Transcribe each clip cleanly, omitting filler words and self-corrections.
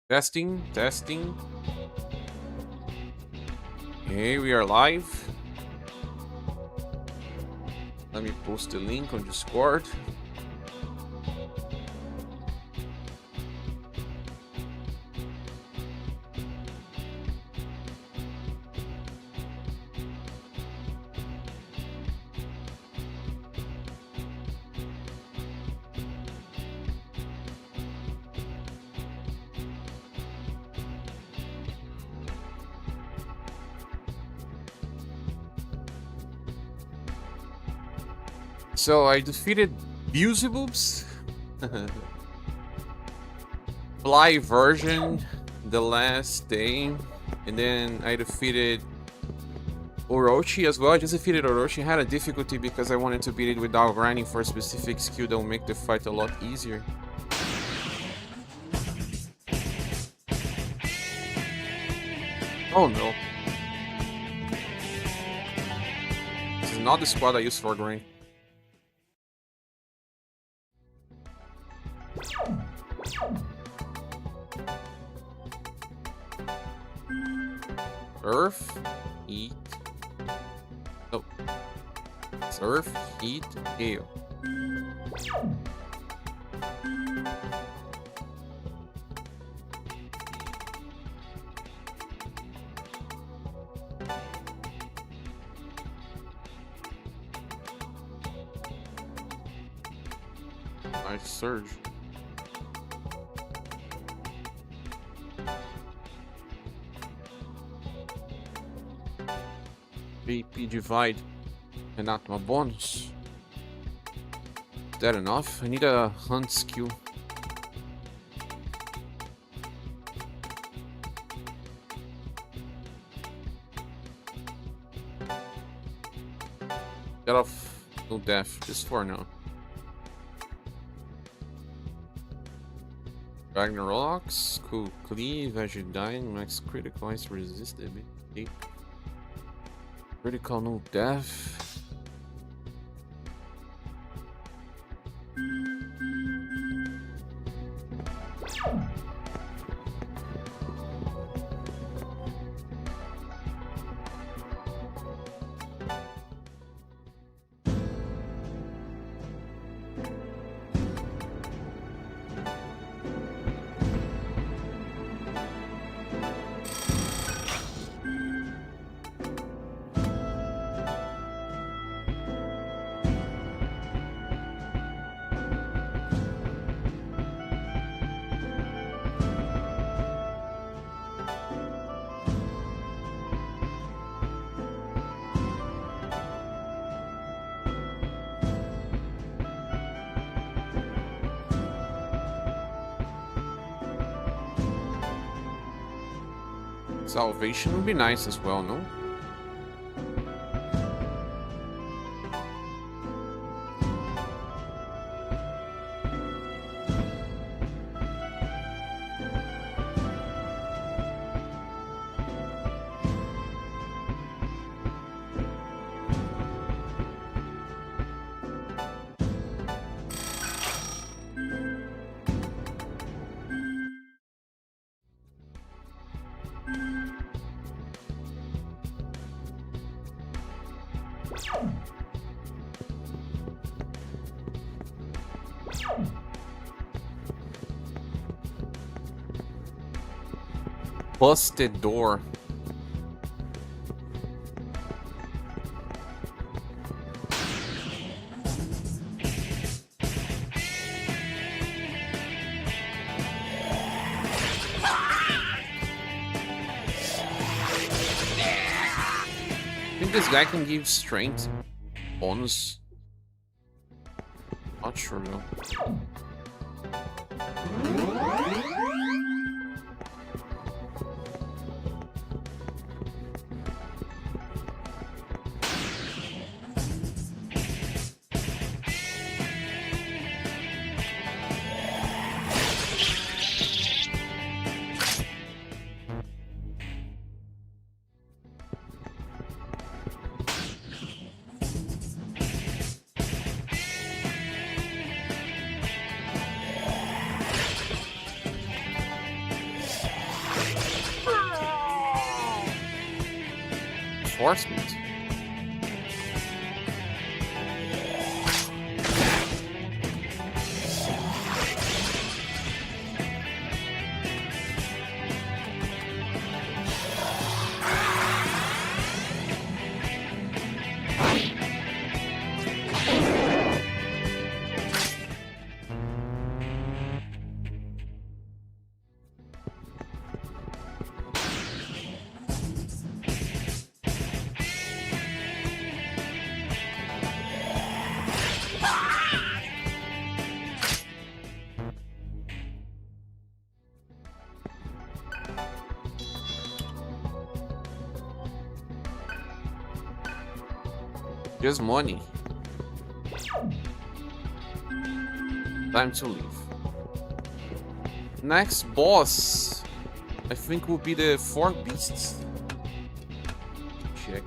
Testing, testing. Okay, we are live. Let me post the link on Discord. So I defeated Beelzebub's Fly version the last day, and then I defeated Orochi as well. I just defeated Orochi. I had a difficulty because I wanted to beat it without grinding for a specific skill that will make the fight a lot easier. Oh no. This is not the squad I use for grind. Earth, heat. No. It's earth, heat, hail. Nice surge. AP divide and not my bonus. Is that enough? I need a hunt skill. Get off no death just for now. Ragnarok's cool. Cleave as you die, max critical ice resist a bit. Critical no death. Salvation would be nice as well, no? Busted door. I think this guy can give strength bonus. Not sure though. reinforcement. Just money. Time to leave. Next boss, I think, will be the 4 beasts. Check.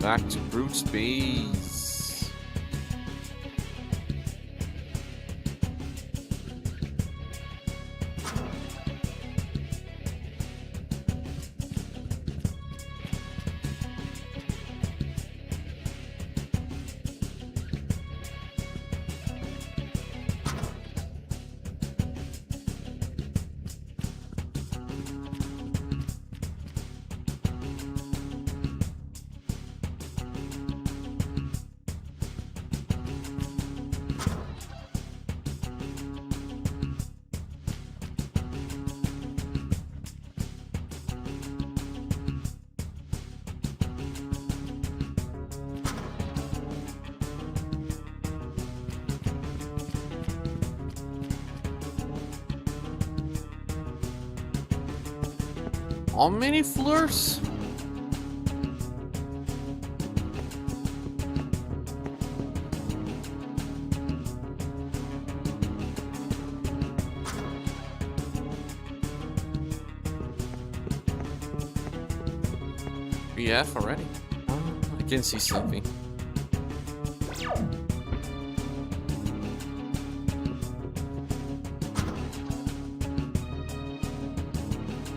Back to brute base. How many floors? BF already? Oh, I can see something.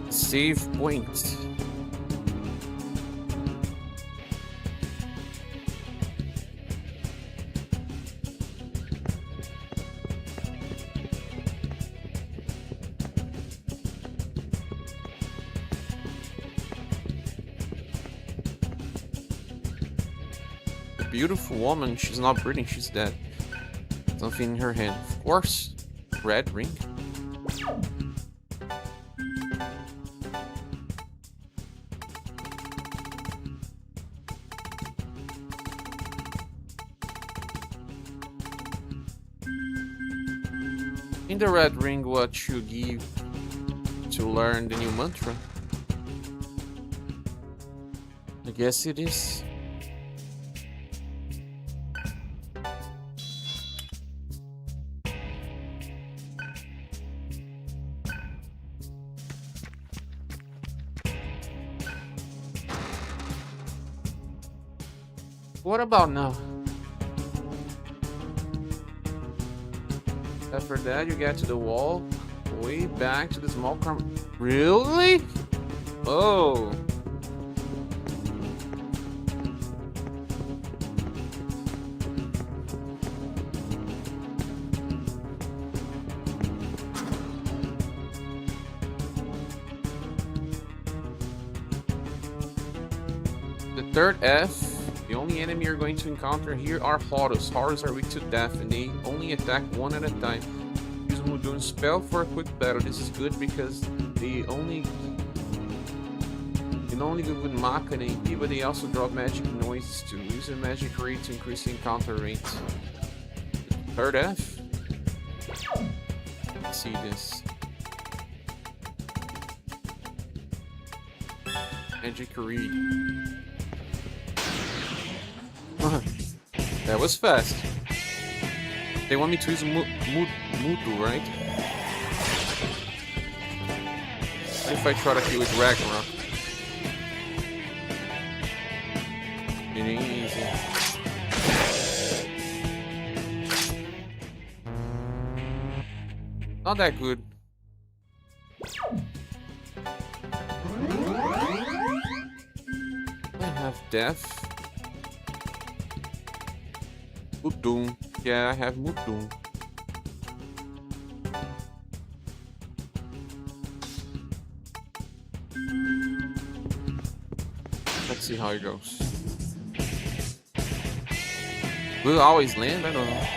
Save point. The beautiful woman, she's not breathing, she's dead. Something in her hand. Of course. Red ring. In the red ring, what you give to learn the new mantra? I guess it is. What about now? After that, you get to the wall, way back to the small crumb. Really? Oh. The third F. The only enemy you're going to encounter here are Horus. Horus are weak to death and they only attack one at a time. Use Mudoon spell for a quick battle. This is good because they only You not only good with Maka and AP, but they also drop magic noises too. Use a magic rate to increase the encounter rate. Third F? Let's see this. Magic read. That was fast. They want me to use Mutu, right? What if I try to kill with Ragnarok? It ain't easy. Not that good. I have Death. Mutum. Yeah, I have Mutum. Let's see how it goes. Will it always land? I don't know.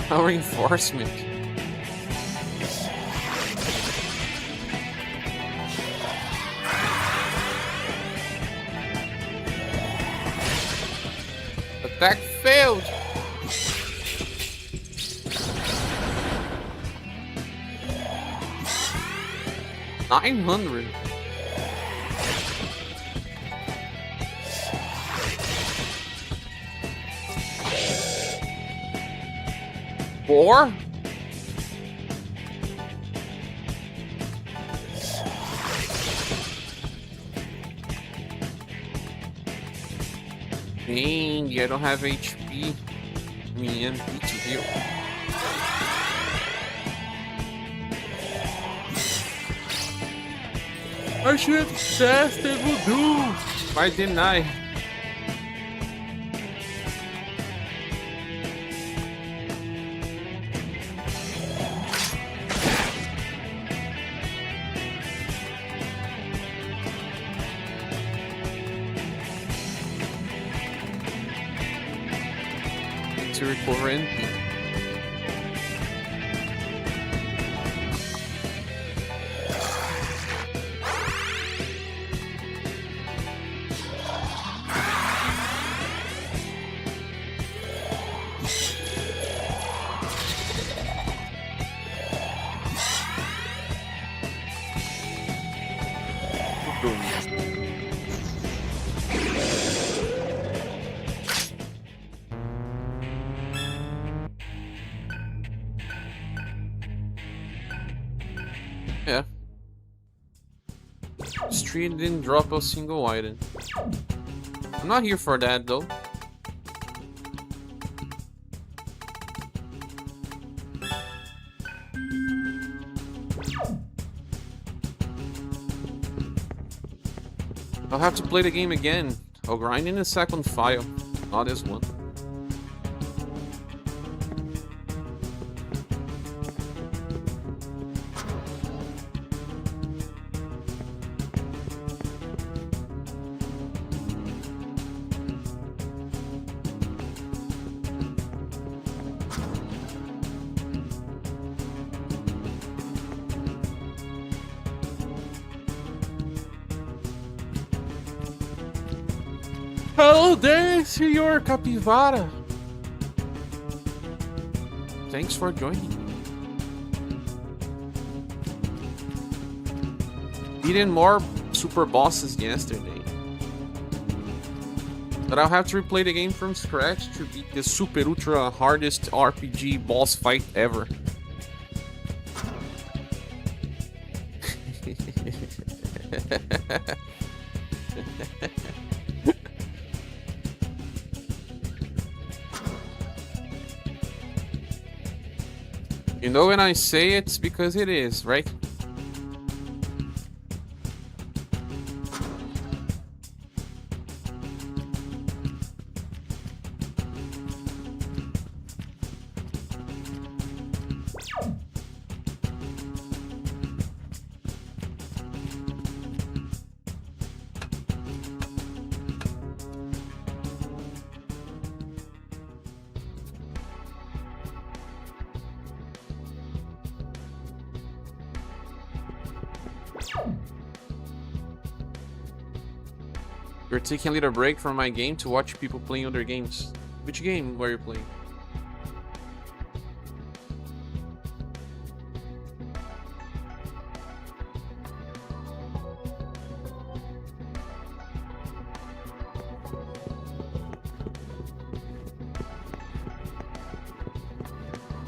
No reinforcement. Attack failed. $900. Four? Dang, I don't have HP. I mean, MP to heal. I should have tested Voodoo. Why didn't I? To recover MP. Yeah. Street didn't drop a single item. I'm not here for that though. I'll have to play the game again. I'll grind in the second file, not this one. Hello there, Senor Capivara. Thanks for joining. Beaten more super bosses yesterday. But I'll have to replay the game from scratch to beat the super ultra hardest RPG boss fight ever. You know when I say it's because it is, right? You're taking a little break from my game to watch people playing other games. Which game were you playing?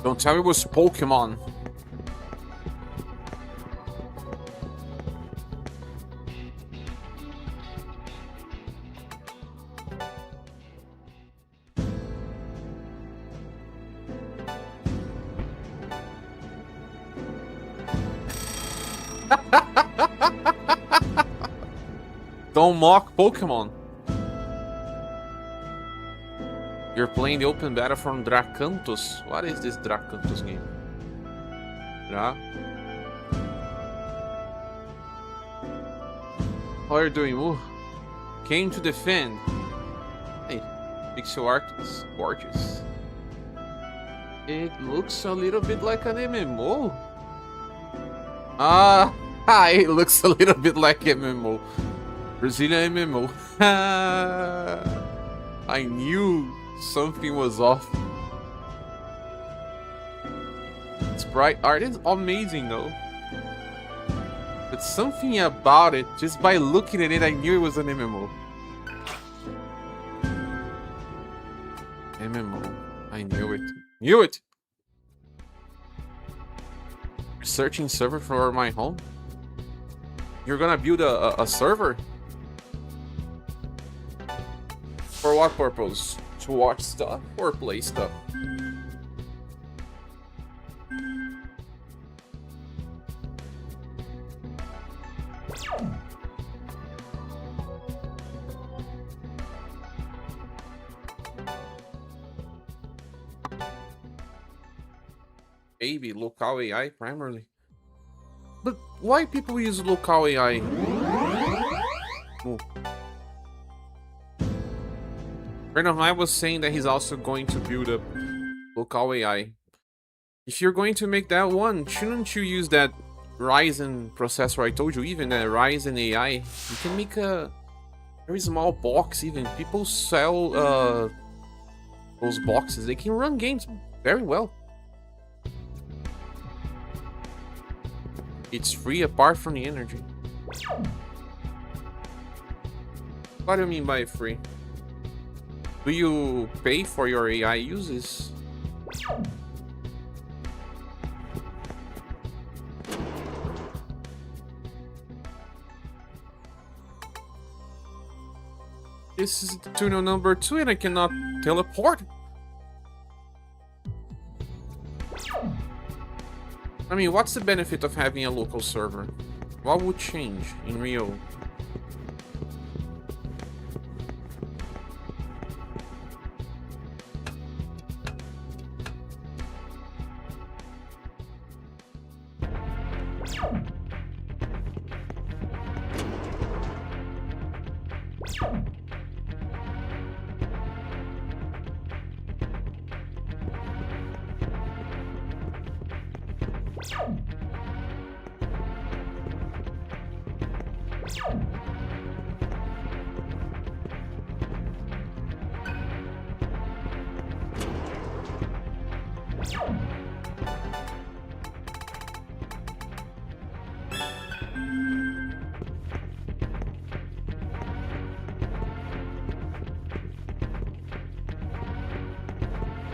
Don't tell me it was Pokemon. Don't mock Pokemon. You're playing the open beta from Dracantos. What is this Dracantos game? Yeah. How are you doing, Moo? Came to defend. Hey, pixel art is gorgeous. It looks a little bit like an MMO. It looks a little bit like MMO. Brazilian MMO. I knew something was off. Sprite art is amazing though. But something about it, just by looking at it, I knew it was an MMO. MMO. I knew it. Knew it! Searching server for my home? You're gonna build a server? For what purpose? To watch stuff or play stuff? Maybe local AI primarily. But why people use local AI? Friend of mine was saying that he's also going to build up local AI. If you're going to make that one, shouldn't you use that Ryzen processor I told you, even that Ryzen AI? You can make a very small box even. People sell those boxes. They can run games very well. It's free apart from the energy. What do you mean by free? Do you pay for your AI uses? This is tunnel number 2 and I cannot teleport. I mean, what's the benefit of having a local server? What would change in Rio?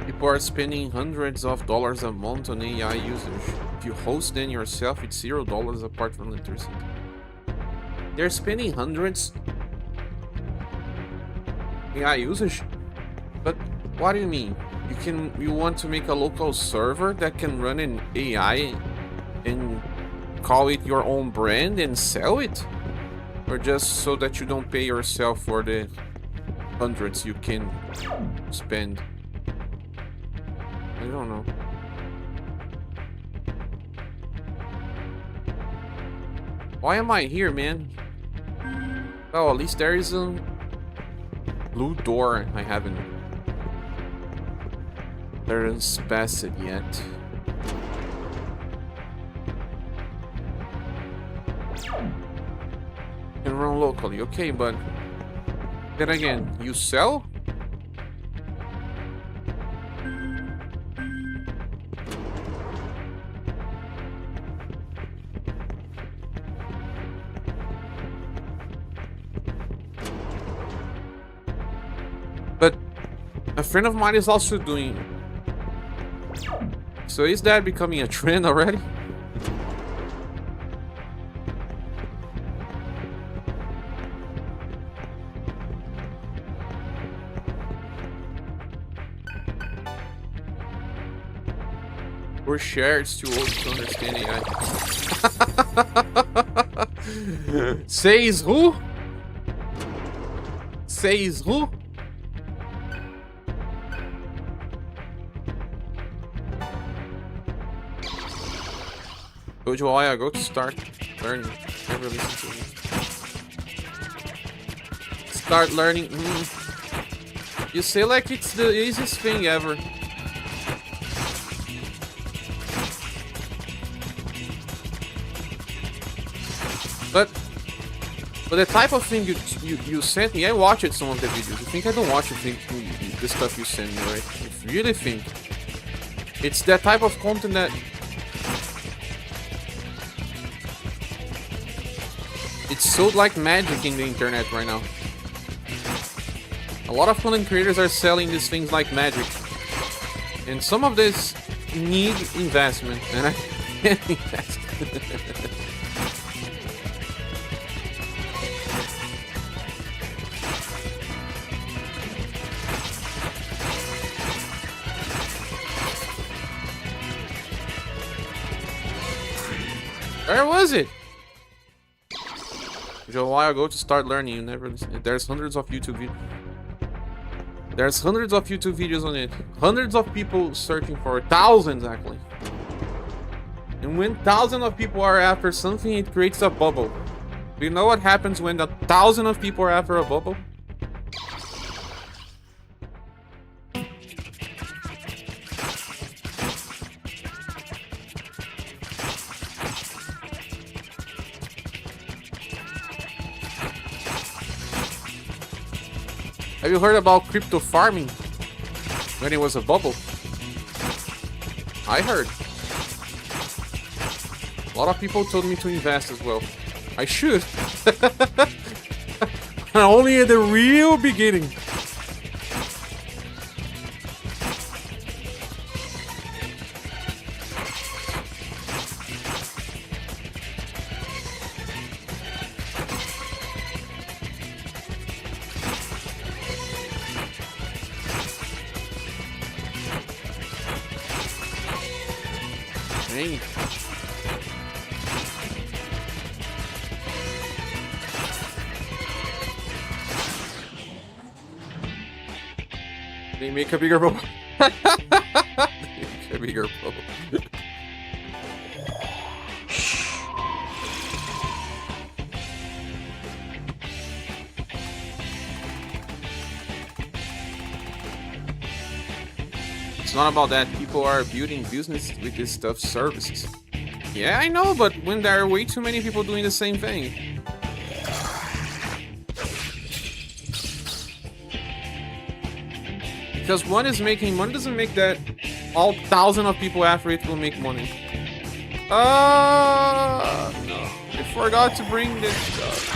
People are spending hundreds of dollars a month on AI usage. If you host them yourself, it's $0 apart from electricity. They're spending hundreds AI usage? But what do you mean? You want to make a local server that can run an AI and call it your own brand and sell it? Or just so that you don't pay yourself for the hundreds you can spend? I don't know. Why am I here, man? Oh, at least there is a blue door I haven't passed it yet. from locally, okay, but then again, you sell? But a friend of mine is also doing. So is that becoming a trend already? Or share, it's too old to understand AI. Says who? Says who? Told you a while ago to start learning. Never listen to me. Start learning. You say like it's the easiest thing ever. But the type of thing you sent me, I watched some of the videos. You think I don't watch the stuff you send me, right? If you really think it's that type of content that it's so like magic in the internet right now. A lot of content creators are selling these things like magic, and some of this need investment, and I can't invest. Where was it? A while ago to start learning. You never listen. There's hundreds of YouTube videos. There's hundreds of YouTube videos on it. Hundreds of people searching for it. Thousands actually. And when thousands of people are after something, it creates a bubble. Do you know what happens when the thousands of people are after a bubble? Have you heard about crypto farming? When it was a bubble? I heard. A lot of people told me to invest as well. I should. Only at the real beginning. Dang. They make a bigger bubble. They make a bigger bubble. It's not about that. People are building business with this stuff, services. Yeah, I know, but when there are way too many people doing the same thing. Because one is making money doesn't make that all thousands of people after it will make money. No. I forgot to bring this stuff.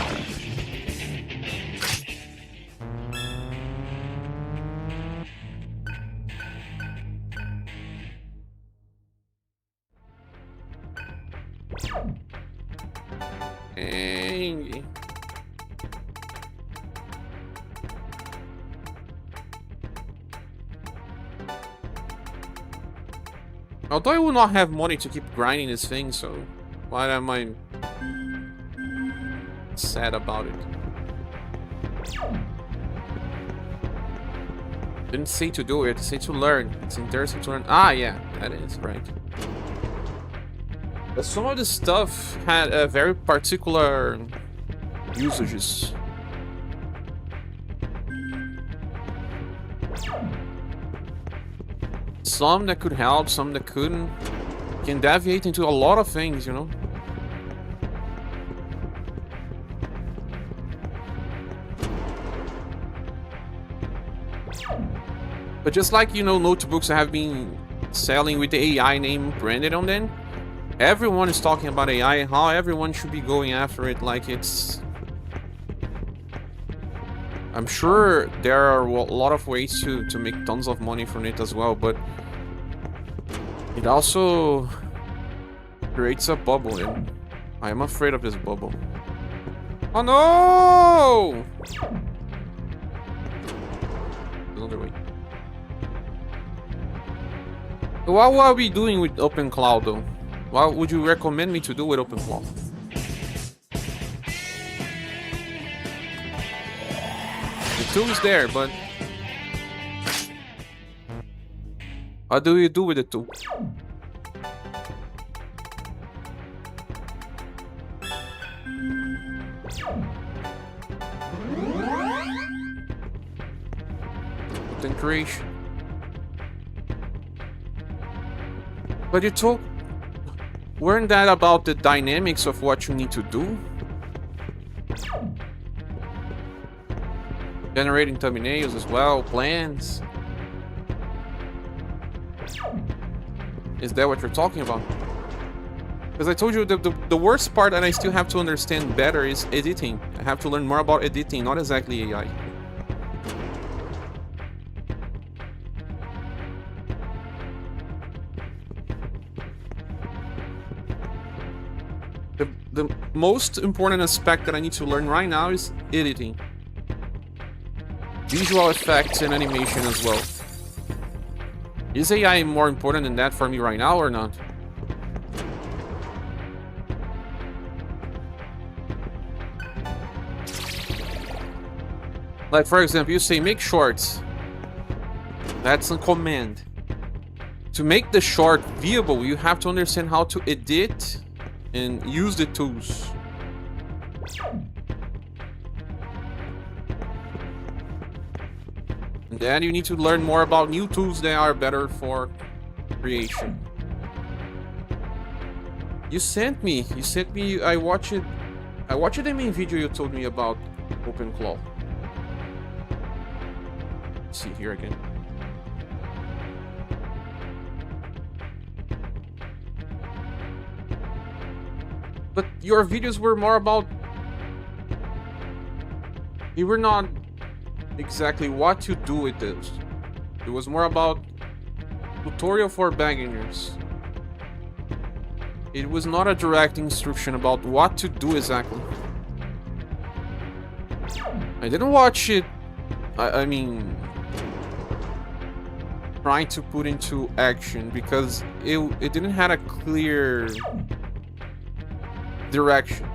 Dang. Although I will not have money to keep grinding this thing, so why am I sad about it? Didn't say to do it, say to learn. It's interesting to learn. Ah, yeah, that is right. But some of the stuff had a very particular usages. Some that could help, some that couldn't. Can deviate into a lot of things, you know? But just like, you know, notebooks have been selling with the AI name branded on them, everyone is talking about AI and how everyone should be going after it like it's... I'm sure there are a lot of ways to make tons of money from it as well, but it also creates a bubble, and I am afraid of this bubble. Oh no! Another way. What will I be doing with OpenCloud though? What would you recommend me to do with OpenCloud? The tool is there, but what do you do with the tool? Content creation. But you told... Weren't that about the dynamics of what you need to do? Generating thumbnails as well, plans. Is that what you're talking about? Because I told you the worst part that I still have to understand better is editing. I have to learn more about editing, not exactly AI. The most important aspect that I need to learn right now is editing. Visual effects and animation as well. Is AI more important than that for me right now or not? Like, for example, you say make shorts. That's a command. To make the short viewable, you have to understand how to edit and use the tools. And then you need to learn more about new tools that are better for creation. You sent me, I watched the main video you told me about OpenClaw. Let's see here again. But your videos were more about... You were not exactly what to do with this. It was more about tutorial for beginners. It was not a direct instruction about what to do exactly. I didn't watch it, I mean, trying to put into action because it didn't have a clear direction,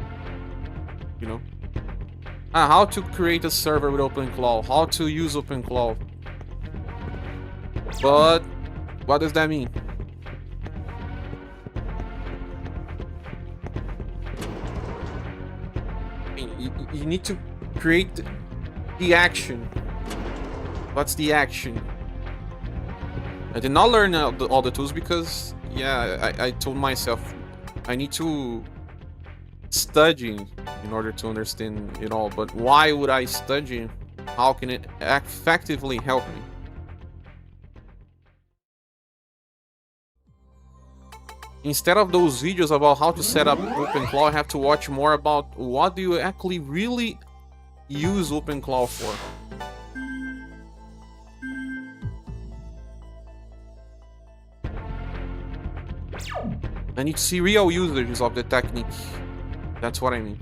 you know? How to create a server with OpenClaw, how to use OpenClaw. But what does that mean? You need to create the action. What's the action? I did not learn all the tools because, yeah, I told myself I need to study in order to understand it all. But why would I study? How can it effectively help me? Instead of those videos about how to set up OpenClaw, I have to watch more about what do you actually really use OpenClaw for. I need to see real usages of the technique. That's what I mean.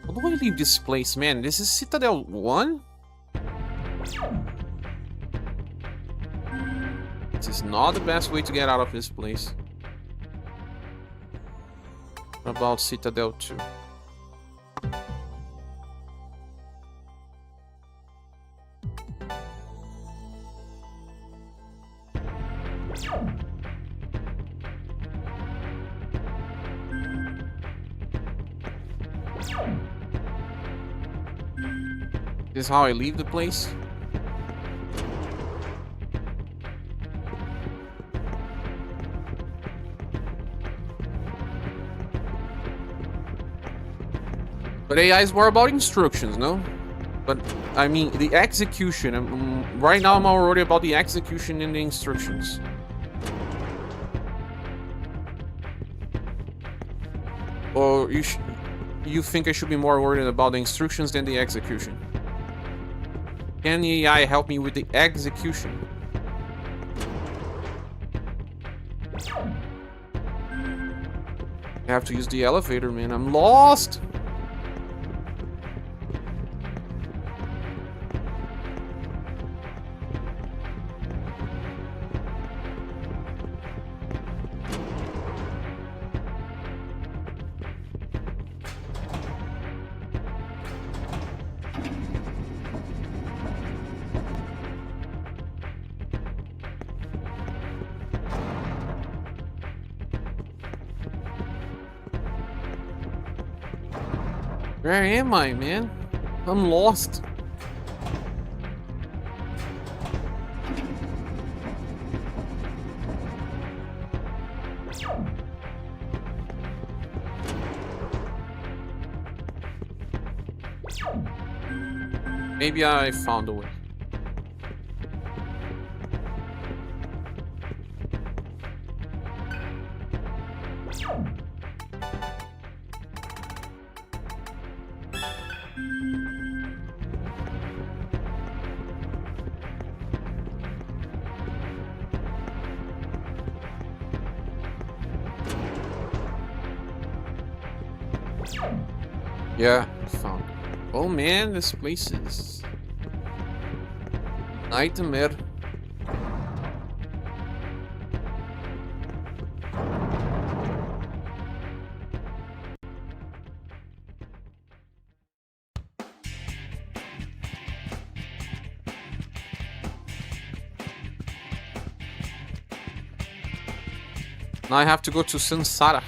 How do I leave this place, man? This is Citadel 1? This is not the best way to get out of this place. What about Citadel 2? This is how I leave the place. But AI is more about instructions, no? But, I mean, the execution. Right now, I'm more worried about the execution and the instructions. Or you think I should be more worried about the instructions than the execution? Can the AI help me with the execution? I have to use the elevator, man. I'm lost! Where am I, man? I'm lost. Maybe I found a way. Yeah, found it. Oh man, this place is nightmare. Now I have to go to Sansara.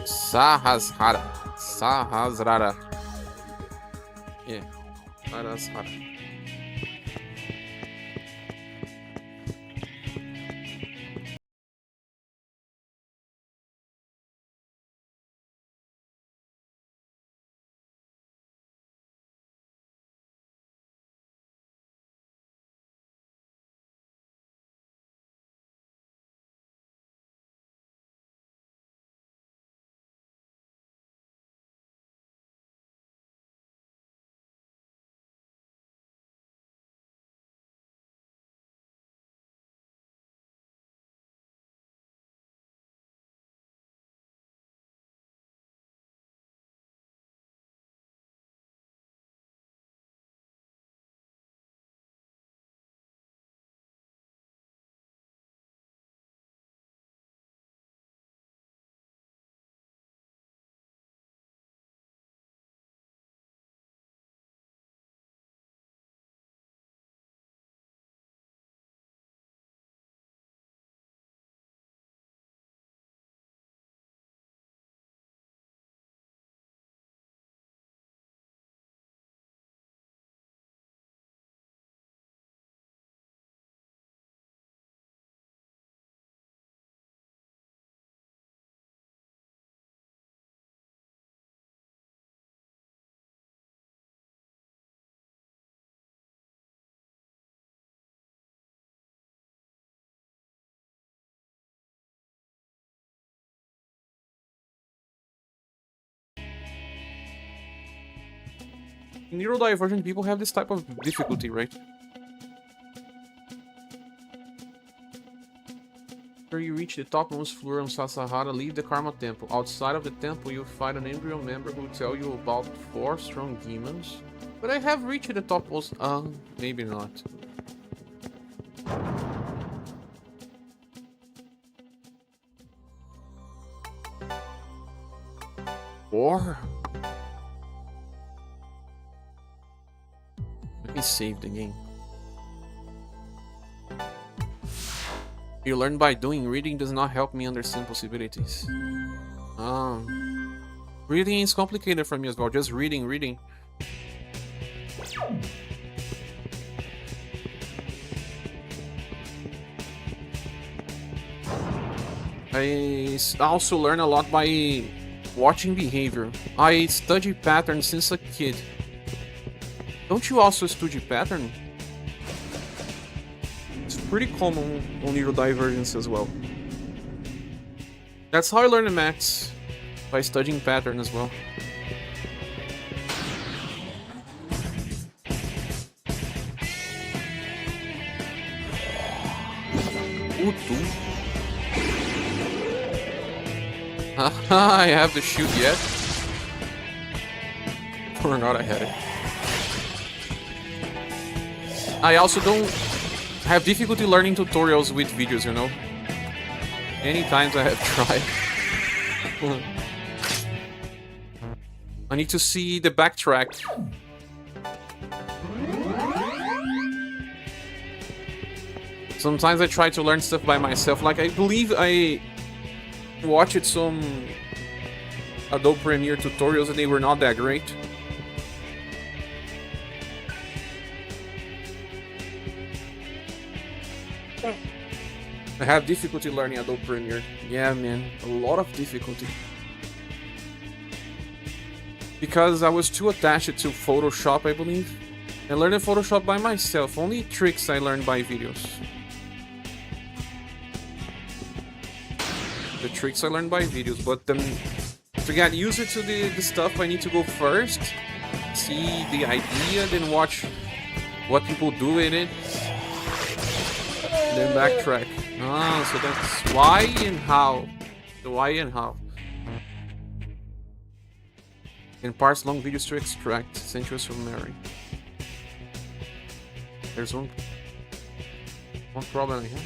Sahasrara. Yeah, Sahasrara. In neurodivergent people have this type of difficulty, right? After you reach the topmost floor on Sasahara, leave the Karma Temple. Outside of the temple, you'll find an embryo member who will tell you about 4 strong demons. But I have reached the topmost... maybe not. Or... let me save the game. You learn by doing. Reading does not help me understand possibilities. Reading is complicated for me as well. Just reading. also learn a lot by watching behavior. I study patterns since a kid. Don't you also study pattern? It's pretty common on neurodivergence as well. That's how I learned the maths, by studying pattern as well. I have the shoot yet. Forgot I had it. I also don't have difficulty learning tutorials with videos, you know. Many times I have tried. I need to see the backtrack. Sometimes I try to learn stuff by myself. Like, I believe I watched some Adobe Premiere tutorials and they were not that great. I have difficulty learning Adobe Premiere. Yeah, man, a lot of difficulty. Because I was too attached to Photoshop, I believe. I learned Photoshop by myself. Only tricks I learned by videos. The tricks I learned by videos, but to get used to the stuff, I need to go first, see the idea, then watch what people do with it, then backtrack. Ah, so that's why and how. The why and how. And parse long videos to extract sensuous from memory. There's one problem I have.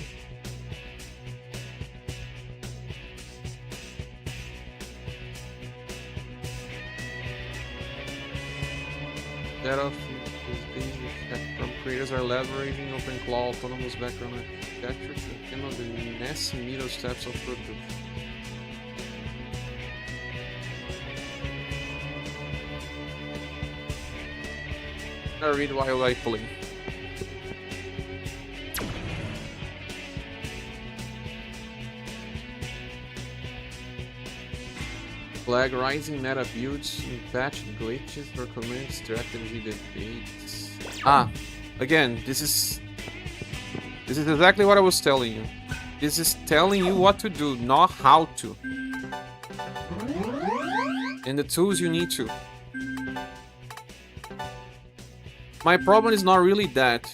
That of is basic from creators are leveraging OpenClaw autonomous background architecture to handle the messy middle steps of production. I read while I play. Flag rising meta builds, patch glitches for command strategy debates. Ah, again, this is exactly what I was telling you. This is telling you what to do, not how to. And the tools you need to. My problem is not really that.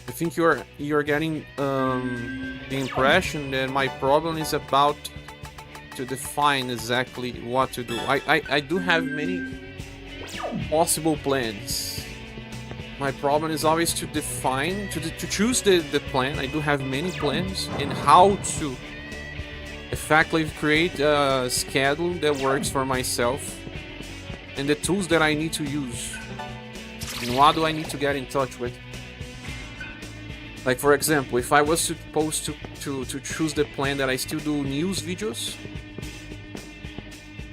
I think you're getting the impression that my problem is about to define exactly what to do. I do have many possible plans. My problem is always to define, to choose the plan. I do have many plans and how to effectively create a schedule that works for myself and the tools that I need to use. And what do I need to get in touch with? Like, for example, if I was supposed to choose the plan that I still do news videos,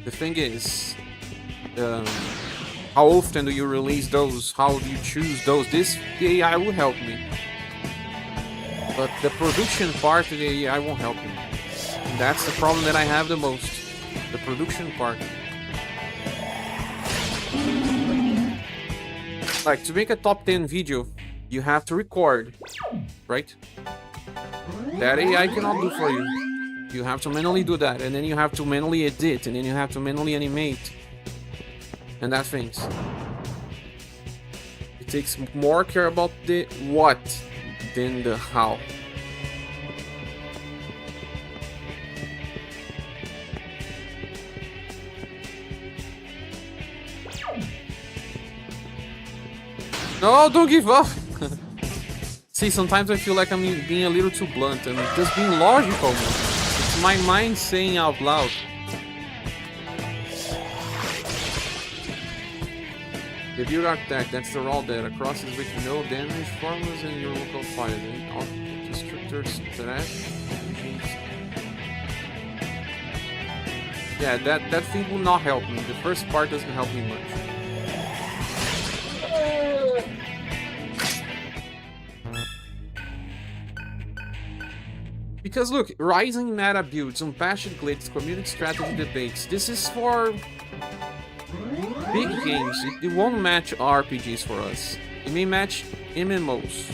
the thing is, how often do you release those? How do you choose those? The AI will help me. But the production part of the AI won't help me. And that's the problem that I have the most. The production part. Like, to make a top 10 video, you have to record, right? That AI cannot do for you. You have to manually do that, and then you have to manually edit, and then you have to manually animate, and that things. It takes more care about the what than the how. No, don't give up! See, sometimes I feel like I'm being a little too blunt. I'm just being logical. It's my mind saying out loud. The build architect, that's the raw data. Crosses with no damage formulas in your local file. Then output descriptors thread. Yeah, that thing will not help me. The first part doesn't help me much. Because look, rising meta builds, unpatched glitches, community strategy debates. This is for big games. It won't match RPGs for us. It may match MMOs.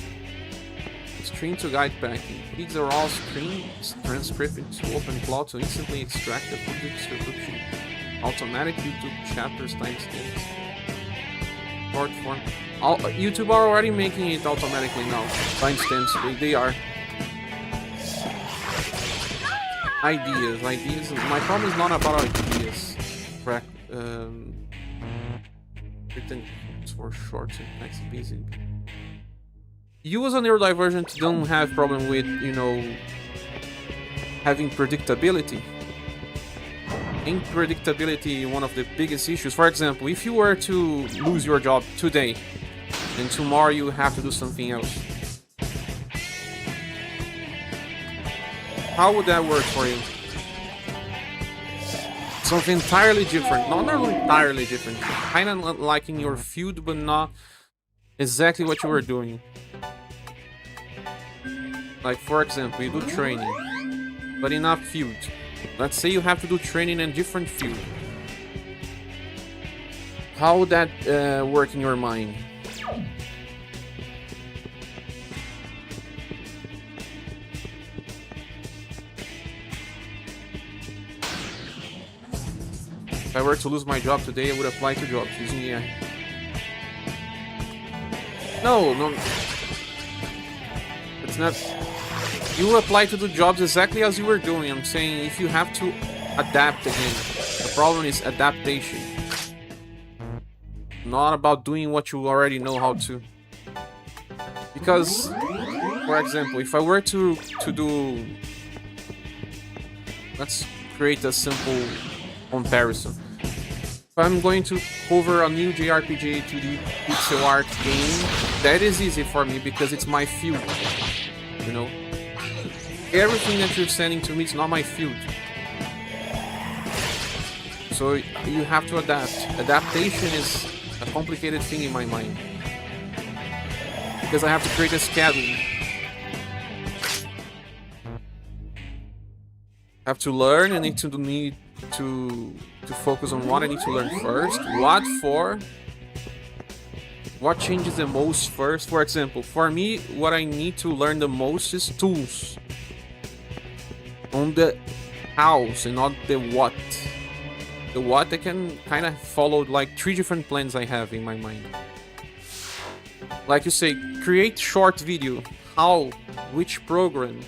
Stream to guide packing. Feeds are all screen transcripted to OpenClaw to instantly extract the full description. Automatic YouTube chapters timestamps. Short form. YouTube are already making it automatically now. Timestamps, they are. Ideas. My problem is not about ideas. Written for short syntax basic. You as a neurodivergent don't have problem with, you know, having predictability. Unpredictability, one of the biggest issues. For example, if you were to lose your job today, and tomorrow you have to do something else, how would that work for you? Something entirely different. Not entirely different. Kind of like in your field, but not exactly what you were doing. Like, for example, you do training, but in a field. Let's say you have to do training in a different field. How would that work in your mind? If I were to lose my job today, I would apply to jobs using AI. No. It's not. You apply to do jobs exactly as you were doing. I'm saying if you have to adapt again. The problem is adaptation. Not about doing what you already know how to. Because, for example, if I were to do... Let's create a simple comparison. If I'm going to cover a new JRPG 2D pixel art game, that is easy for me because it's my field. You know? Everything that you're sending to me is not my field. So you have to adapt. Adaptation is a complicated thing in my mind. Because I have to create a schedule. I have to learn, and need to focus on what I need to learn first. What for? What changes the most first? For example, for me, what I need to learn the most is tools. On the hows and not the what. The what I can kind of follow like 3 different plans I have in my mind. Like you say, create short video. How? Which program?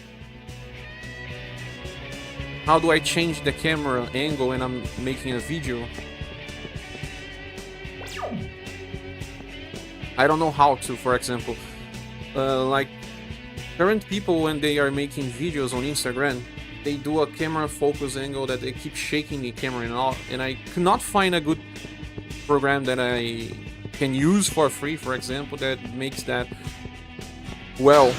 How do I change the camera angle when I'm making a video? I don't know how to, for example. Like, current people, when they are making videos on Instagram, they do a camera focus angle that they keep shaking the camera and all, and I could not find a good program that I can use for free, for example, that makes that well.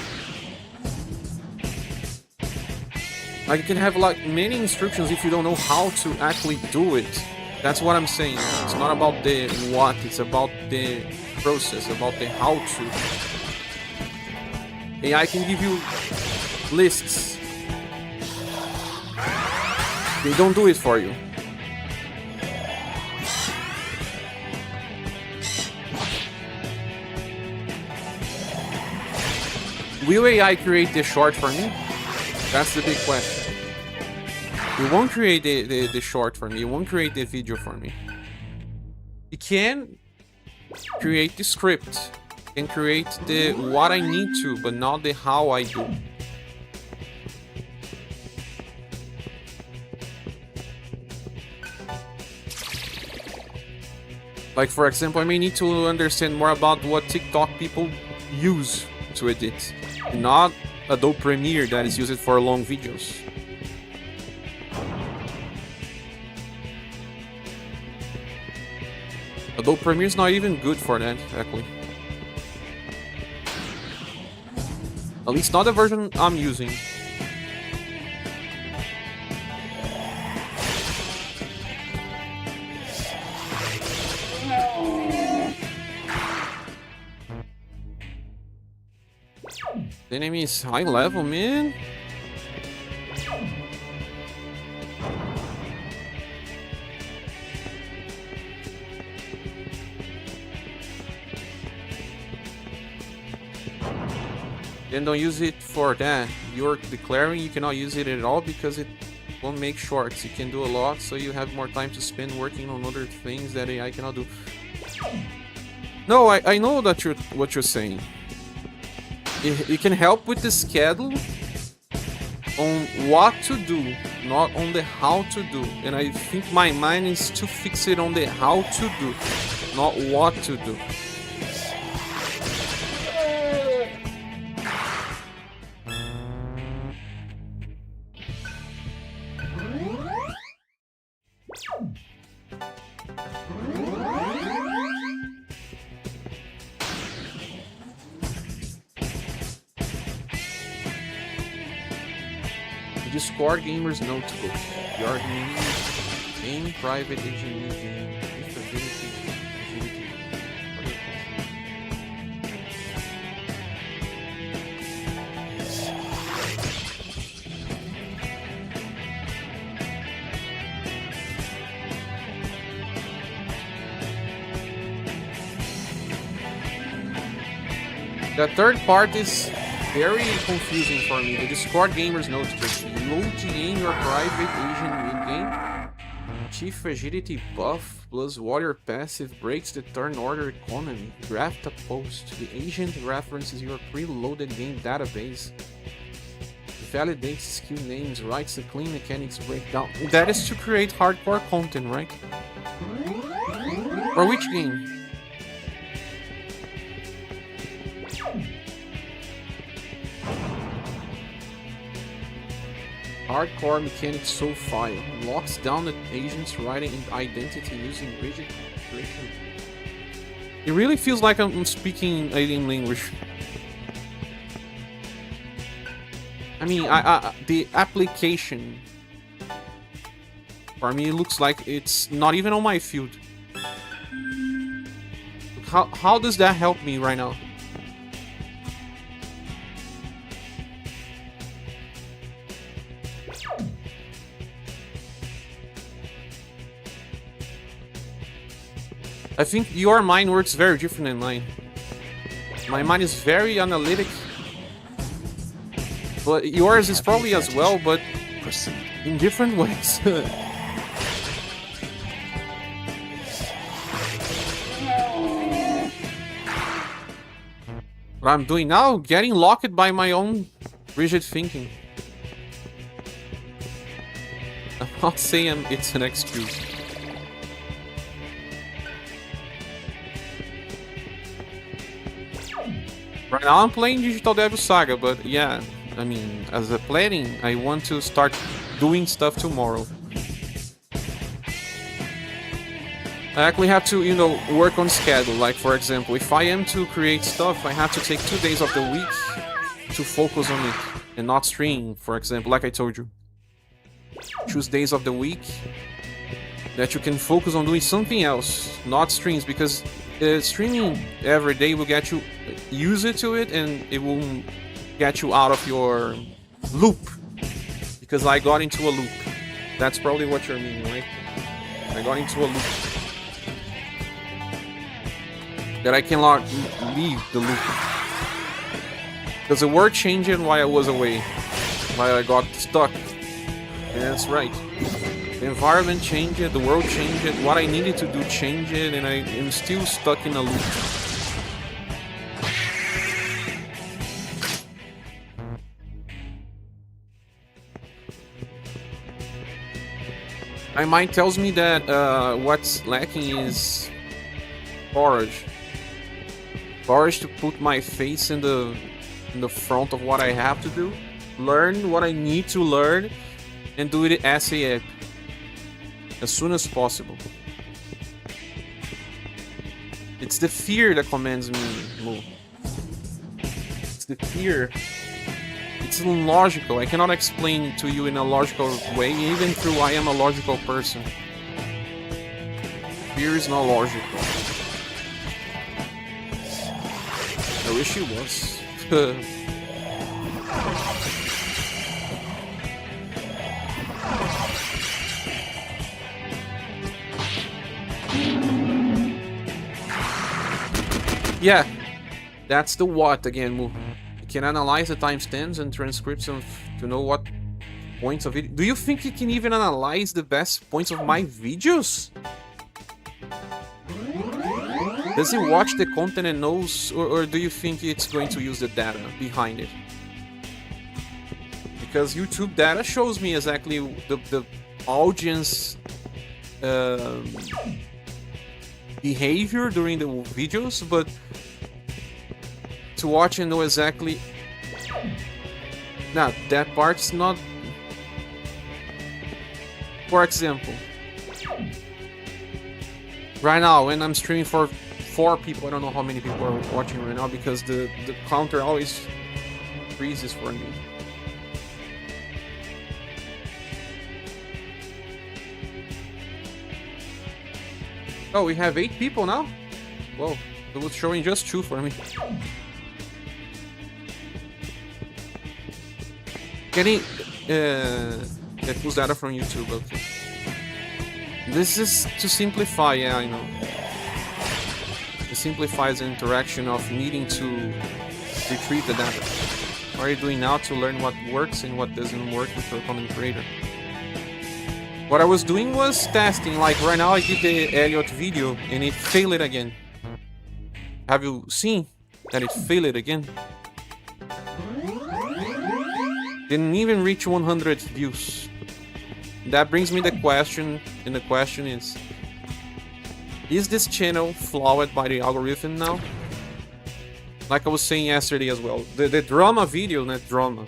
Like, you can have like many instructions if you don't know how to actually do it. That's what I'm saying. It's not about the what, it's about the process, about the how to. AI can give you lists. They don't do it for you. Will AI create the short for me? That's the big question. It won't create the short for me. It won't create the video for me. It can create the script. It can create the what I need to, but not the how I do. Like, for example, I may need to understand more about what TikTok people use to edit, not Adobe Premiere that is used for long videos. Adobe Premiere is not even good for that, actually. At least not the version I'm using. The enemy is high level, man. then don't use it for that. You're declaring you cannot use it at all because it won't make shorts. You can do a lot, so you have more time to spend working on other things that AI cannot do. No, I know that what you're saying. It can help with the schedule on what to do, not on the how to do. And I think my mind is too fixated on the how to do, not what to do. Discord Gamers Notebook. Your game private engineering agility. The third part is very confusing for me. The Discord Gamers Notebook. Load in your private Asian mid-game. Chief Agility buff plus warrior passive breaks the turn order economy. Draft a post. The agent references your preloaded game database. Validates skill names, writes the clean mechanics breakdown. That is to create hardcore content, right? For which game? Hardcore mechanics so file. Locks down the agent's writing identity using rigid configuration. It really feels like I'm speaking alien language. I mean, the application for me looks like it's not even on my field. How does that help me right now? I think your mind works very different than mine. My mind is very analytic. But yours is probably as well, but in different ways. What I'm doing now, getting locked by my own rigid thinking. I'm not saying it's an excuse. Right now I'm playing Digital Devil Saga, but yeah, I mean, as a planning, I want to start doing stuff tomorrow. I actually have to, you know, work on schedule. Like, for example, if I am to create stuff, I have to take 2 days of the week to focus on it and not stream, for example, like I told you. Choose days of the week that you can focus on doing something else, not streams, because streaming every day will get you used to it and it will get you out of your loop. Because I got into a loop. That's probably what you're meaning, right? I got into a loop. That I cannot leave the loop. Because the world changed while I was away. While I got stuck. And that's right. The environment changed, the world changed, what I needed to do changed, and I am still stuck in a loop. My mind tells me that what's lacking is courage. Courage to put my face in the front of what I have to do, learn what I need to learn, and do it ASAP. As soon as possible. It's the fear that commands me, Mo. It's the fear. It's illogical. I cannot explain to you in a logical way, even though I am a logical person. Fear is not logical. I wish it was. Yeah, that's the what again, Moo. I can analyze the timestamps and transcripts to know what points of it. Do you think it can even analyze the best points of my videos? Does it watch the content and knows, or do you think it's going to use the data behind it? Because YouTube data shows me exactly the audience behavior during the videos, but to watch and know exactly... Nah, that part's not... For example, right now when I'm streaming for 4 people, I don't know how many people are watching right now because the counter always freezes for me. Oh, we have 8 people now? Whoa, it was showing just 2 for me. Getting who's data from YouTube, okay. This is to simplify, yeah, I know. It simplifies the interaction of needing to retrieve the data. What are you doing now to learn what works and what doesn't work with your content creator? What I was doing was testing, like right now I did the Elliot video and it failed again. Have you seen that it failed again? Didn't even reach 100 views. That brings me the question, and the question is this channel flawed by the algorithm now? Like I was saying yesterday as well, the drama video, not drama,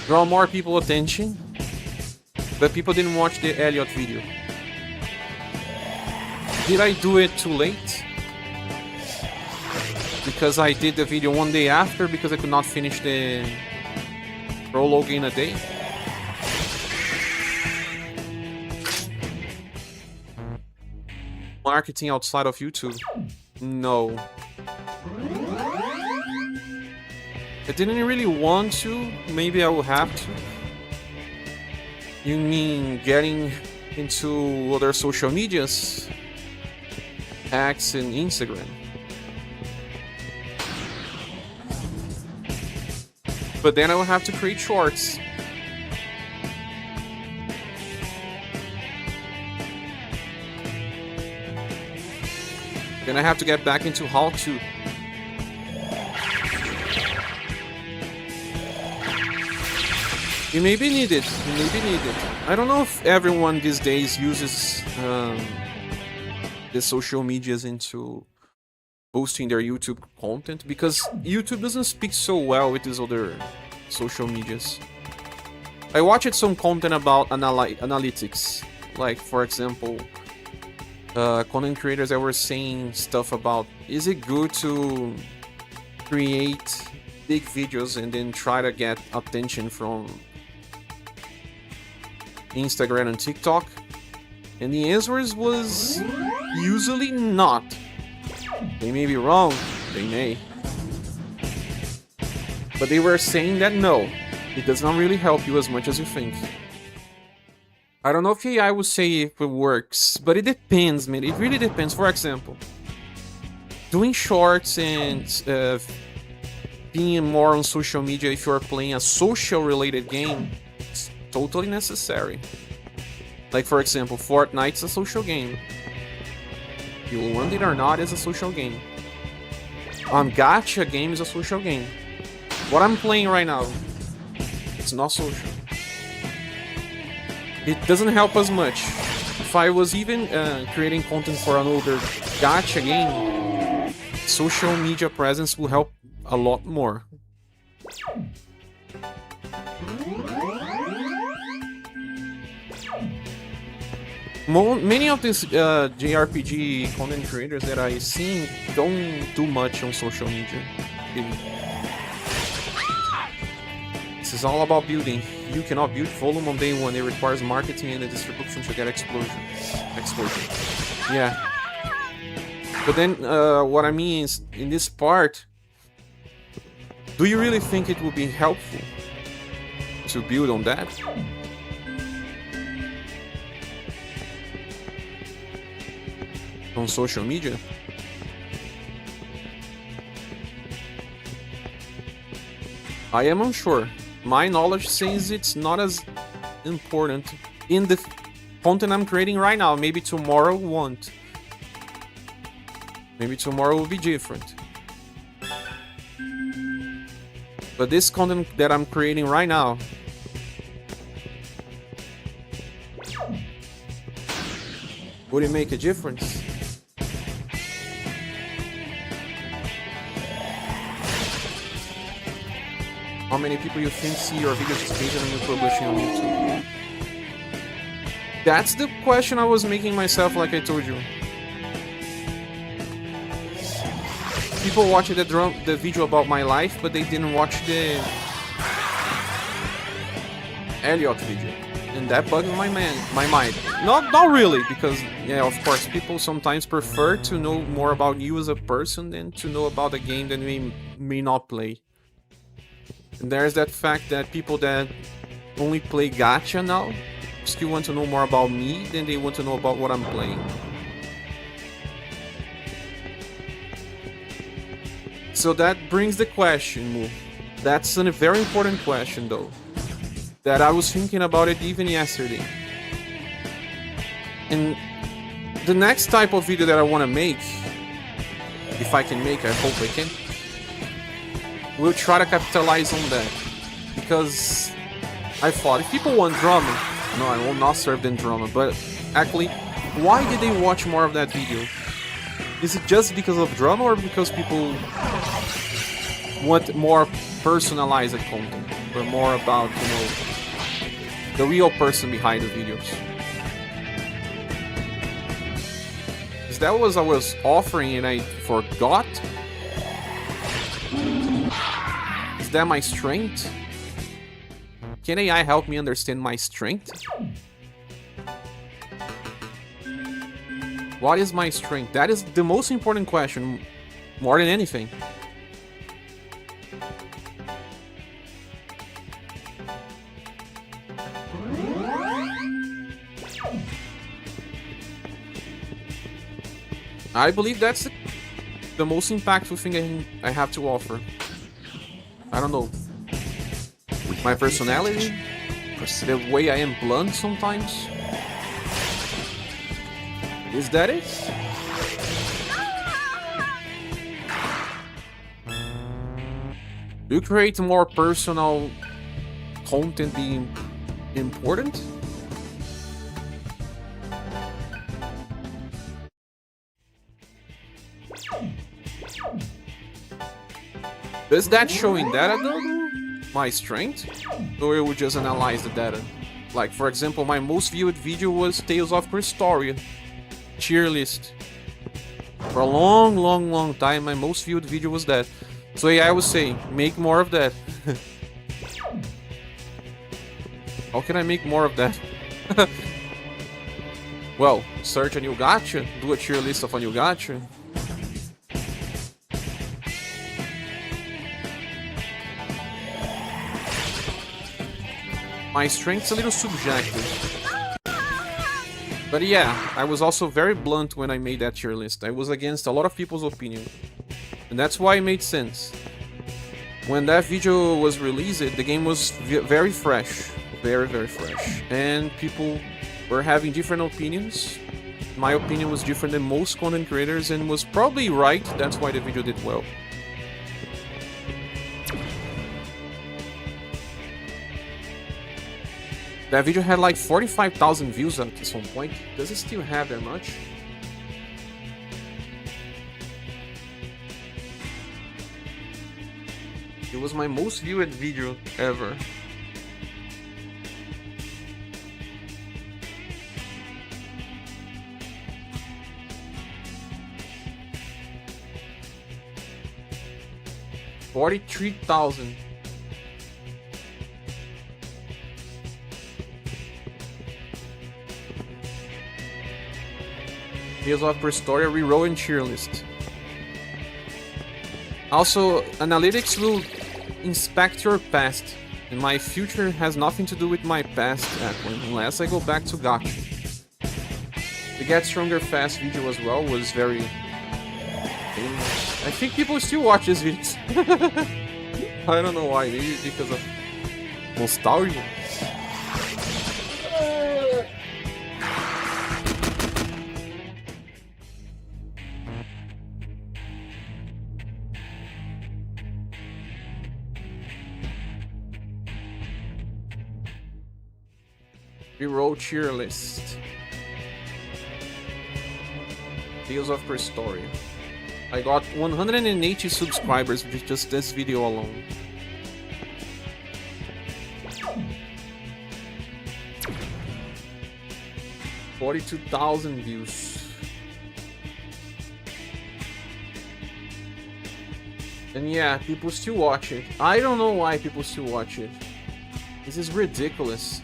draw more people attention, but people didn't watch the Elliot video. Did I do it too late? Because I did the video one day after because I could not finish the prologue in a day? Marketing outside of YouTube? No. I didn't really want to. Maybe I will have to. You mean getting into other social medias? X and Instagram. But then I will have to create shorts. Then I have to get back into how to. You may be needed. You may be needed. I don't know if everyone these days uses the social medias into posting their YouTube content, because YouTube doesn't speak so well with these other social medias. I watched some content about analytics, like for example, content creators that were saying stuff about, is it good to create big videos and then try to get attention from Instagram and TikTok? And the answer was usually not. They may be wrong, they may. But they were saying that no, it does not really help you as much as you think. I don't know if AI will say if it works, but it depends, man. It really depends. For example, doing shorts and being more on social media if you're playing a social related game, it's totally necessary. Like for example, Fortnite's a social game. You want it or not, it's a social game. Gacha game is a social game. What I'm playing right now, it's not social. It doesn't help as much. If I was even creating content for another gacha game, social media presence will help a lot more. Many of these JRPG content creators that I seen don't do much on social media. This is all about building. You cannot build volume on day one. It requires marketing and the distribution to get exposure. Yeah. But then what I mean is, in this part, do you really think it would be helpful to build on that? On social media? I am unsure. My knowledge says it's not as important in the content I'm creating right now. Maybe tomorrow won't. Maybe tomorrow will be different. But this content that I'm creating right now, would it make a difference? How many people you think see your videos occasionally when you're publishing on YouTube? That's the question I was making myself, like I told you. People watched the video about my life, but they didn't watch the Elliot video. And that bugged my mind. Not really, because, yeah, of course, people sometimes prefer to know more about you as a person than to know about a game that we may not play. And there's that fact that people that only play gacha now still want to know more about me than they want to know about what I'm playing. So that brings the question, Mu. That's a very important question, though. That I was thinking about it even yesterday. And the next type of video that I want to make, if I can make, I hope I can, we'll try to capitalize on that. Because I thought, if people want drama, no, I will not serve them drama, but actually, why did they watch more of that video? Is it just because of drama, or because people want more personalized content, or more about, you know, the real person behind the videos? Is that what I was offering and I forgot? Is that my strength? Can AI help me understand my strength? What is my strength? That is the most important question, more than anything. I believe that's the most impactful thing I have to offer. I don't know. My personality, the way I am blunt sometimes. Is that it? Do you create more personal content being important? Is that showing data though? My strength? Or it would just analyze the data? Like, for example, my most viewed video was Tales of Cristoria tier list. For a long time, my most viewed video was that. So yeah, I would say, make more of that. How can I make more of that? Well, search a new gacha, do a tier list of a new gacha. My strength's a little subjective. But yeah, I was also very blunt when I made that tier list. I was against a lot of people's opinion. And that's why it made sense. When that video was released, the game was very fresh. Very fresh. And people were having different opinions. My opinion was different than most content creators and was probably right. That's why the video did well. That video had like 45,000 views at some point. Does it still have that much? It was my most viewed video ever. $43,000. Tales of Cristoria reroll and tier list. Also, analytics will inspect your past, and my future has nothing to do with my past, unless I go back to gacha. The Get Stronger Fast video as well was very famous. I think people still watch these videos. I don't know why, maybe because of nostalgia. Reroll cheer list. Tales of Prestoria. I got 180 subscribers with just this video alone. $42,000 views. And yeah, people still watch it. I don't know why people still watch it. This is ridiculous.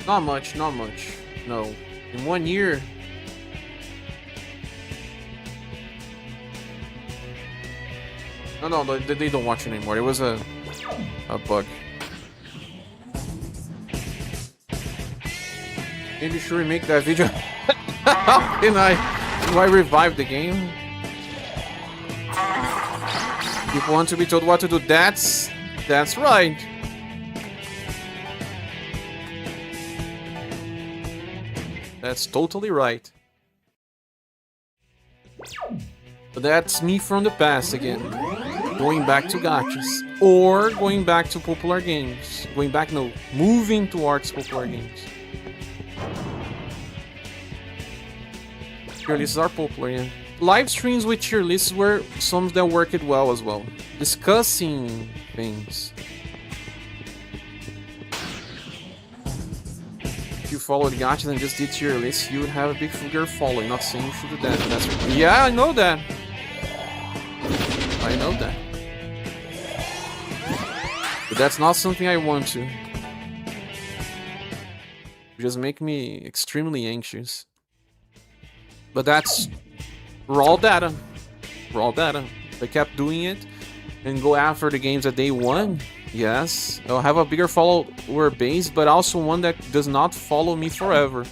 Not much, not much. No. In 1 year. No, they don't watch it anymore. It was a bug. Maybe should we make that video? How can do I revive the game? People want to be told what to do. That's right. That's totally right. But that's me from the past again. Going back to gachas. Or going back to popular games. Moving towards popular games. Tier lists are popular, yeah. Live streams with tier lists were some that worked well as well. Discussing things. If you followed gachas and just did tier lists, you would have a big figure following. Not saying you should do that, but that's... Yeah, I know that. I know that. But that's not something I want to. It just make me extremely anxious. But that's raw data. Raw data. If I kept doing it and go after the games that they won, yes, I'll have a bigger follower base, but also one that does not follow me forever.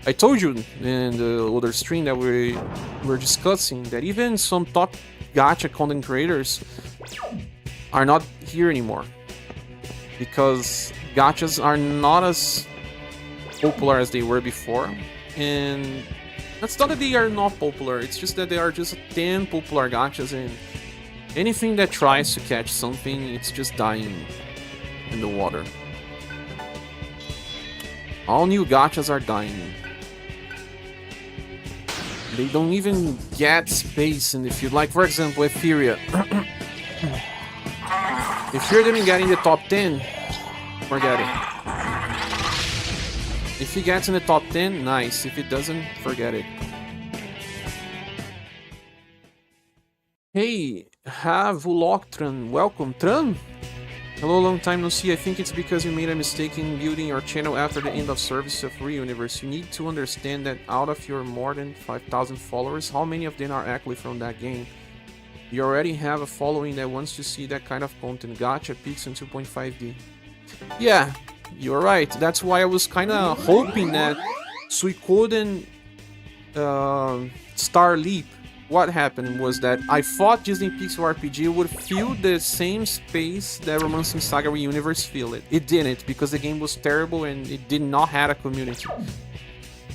I told you in the other stream that we were discussing that even some top gacha content creators are not here anymore. Because gachas are not as popular as they were before. And that's not that they are not popular, it's just that they are just 10 popular gachas, and anything that tries to catch something, it's just dying in the water. All new gachas are dying. They don't even get space in the field. Like, for example, Etheria. If you didn't get in the top 10, forget it. If he gets in the top 10, nice. If it doesn't, forget it. Hey, Vuloctran, welcome. Tran? Hello, long time no see. I think it's because you made a mistake in building your channel after the end of service of Reuniverse. You need to understand that out of your more than 5,000 followers, how many of them are actually from that game? You already have a following that wants to see that kind of content. Gacha, Pixel, 2.5D. Yeah, you're right. That's why I was kind of hoping that Suikoden Star Leap. What happened was that I thought Disney Pixel RPG would fill the same space that Romancing Saga Reuniverse filled it. It didn't, because the game was terrible and it did not have a community.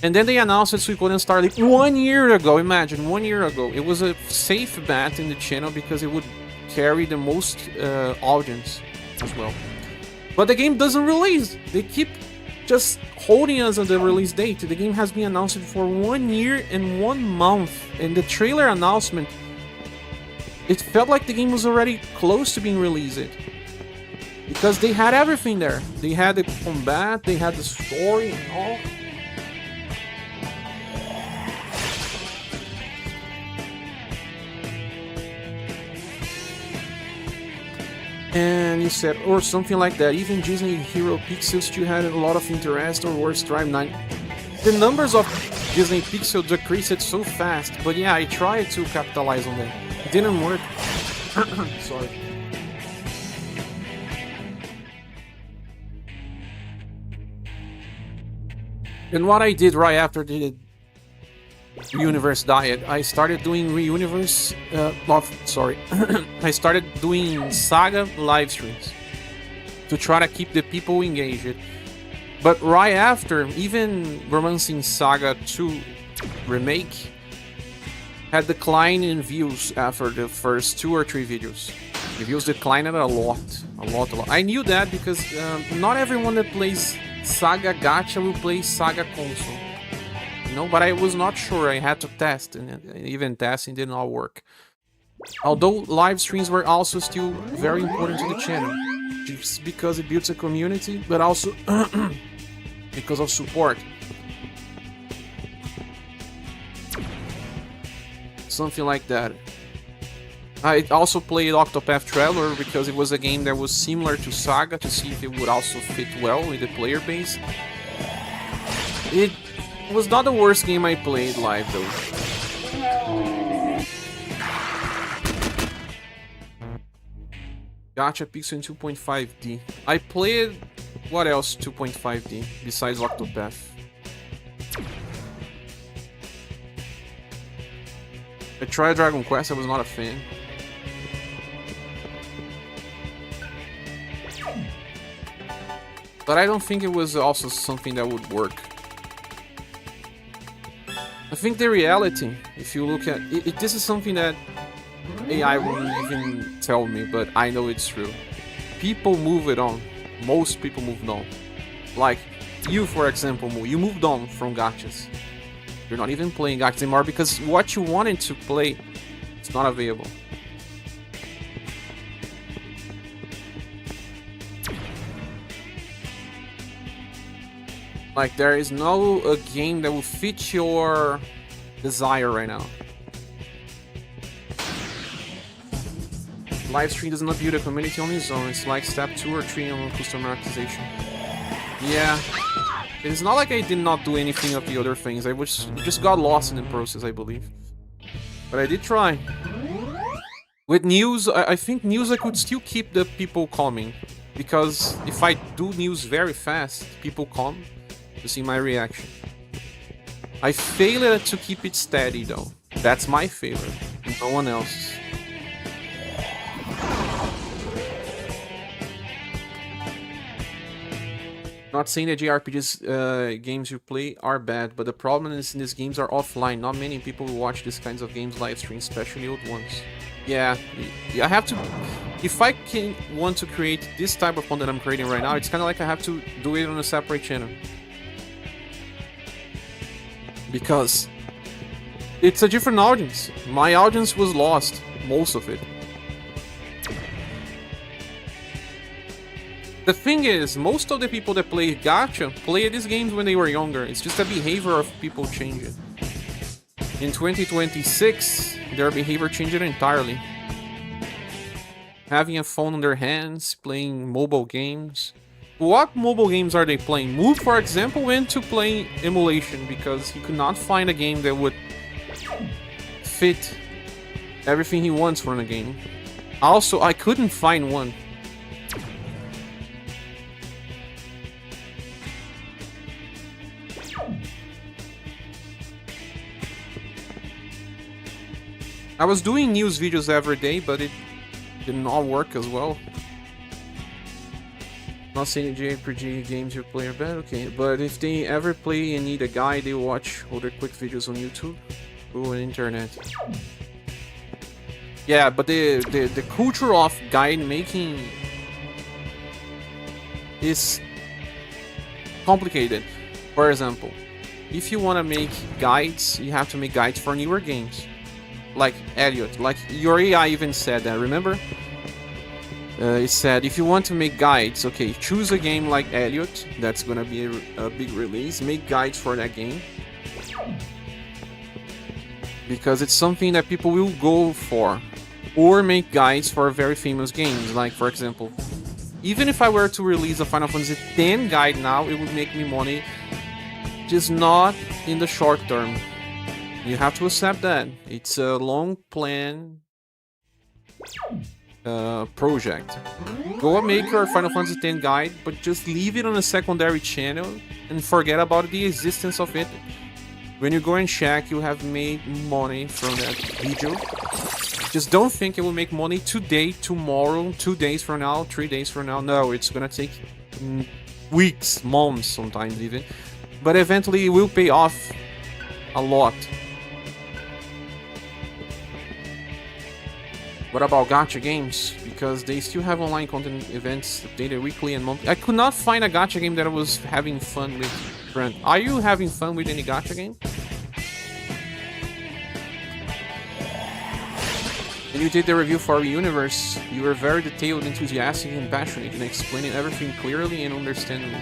And then they announced Suikoden Star Leap 1 year ago. Imagine, 1 year ago. It was a safe bet in the channel because it would carry the most audience as well. But the game doesn't release. They keep just holding us on the release date. The game has been announced for 1 year and 1 month. And the trailer announcement, it felt like the game was already close to being released. Because they had everything there. They had the combat, they had the story and all. And you said, or something like that. Even Disney Hero Pixel still had a lot of interest, or worse, Drive 9. The numbers of Disney Pixel decreased so fast, but yeah, I tried to capitalize on that. It didn't work. Sorry. And what I did right after the Reuniverse diet, I started doing Reuniverse. Sorry, I started doing Saga live streams to try to keep the people engaged. But right after, even Romancing Saga 2 remake had decline in views after the first 2 or 3 videos. The views declined a lot. I knew that because not everyone that plays Saga Gacha will play Saga console. You know, but I was not sure. I had to test, and even testing did not work. Although live streams were also still very important to the channel, just because it builds a community, but also because of support. Something like that. I also played Octopath Traveler because it was a game that was similar to Saga, to see if it would also fit well with the player base. It was not the worst game I played live though. Gacha Pixel in 2.5D. I played what else 2.5D besides Octopath? I tried Dragon Quest, I was not a fan. But I don't think it was also something that would work. I think the reality, if you look at it, this is something that AI won't even tell me, but I know it's true. People move it on. Most people moved on. Like you, for example, you moved on from gachas. You're not even playing gachas anymore because what you wanted to play is not available. Like, there is no game that will fit your desire right now. Livestream does not build a community on its own. It's like step 2 or 3 on custom monetization. Yeah. It's not like I did not do anything of the other things. I just got lost in the process, I believe. But I did try. With news, I think news I could still keep the people coming. Because if I do news very fast, people come to see my reaction. I failed to keep it steady though. That's my failure, no one else's. Not saying that JRPGs games you play are bad, but the problem is these games are offline. Not many people watch these kinds of games live stream, especially old ones. Yeah, I have to. If I want to create this type of content I'm creating right now, it's kind of like I have to do it on a separate channel. Because it's a different audience. My audience was lost, most of it. The thing is, most of the people that play gacha played these games when they were younger. It's just the behavior of people changing. In 2026, their behavior changed entirely. Having a phone in their hands, playing mobile games. What mobile games are they playing? Move, for example, went to play emulation because he could not find a game that would fit everything he wants from a game. Also, I couldn't find one. I was doing news videos every day, but it did not work as well. Not saying JRPG games you play are bad, okay, but if they ever play and need a guide, they watch other quick videos on YouTube or on internet. Yeah, but the culture of guide making is complicated. For example, if you want to make guides, you have to make guides for newer games. Like Elliot, like your AI even said that, remember? It said, if you want to make guides, okay, choose a game like Elliot, that's gonna be a big release, make guides for that game. Because it's something that people will go for. Or make guides for very famous games, like for example, even if I were to release a Final Fantasy X guide now, it would make me money, just not in the short term. You have to accept that. It's a long plan project. Go and make your Final Fantasy X guide, but just leave it on a secondary channel and forget about the existence of it. When you go and check, you have made money from that video. Just don't think it will make money today, tomorrow, 2 days from now, 3 days from now. No, it's gonna take weeks, months, sometimes even. But eventually it will pay off a lot. What about gacha games? Because they still have online content events updated weekly and monthly. I could not find a gacha game that I was having fun with. Brent, are you having fun with any gacha game? When you did the review for Universe, you were very detailed, enthusiastic, and passionate in explaining everything clearly and understandably.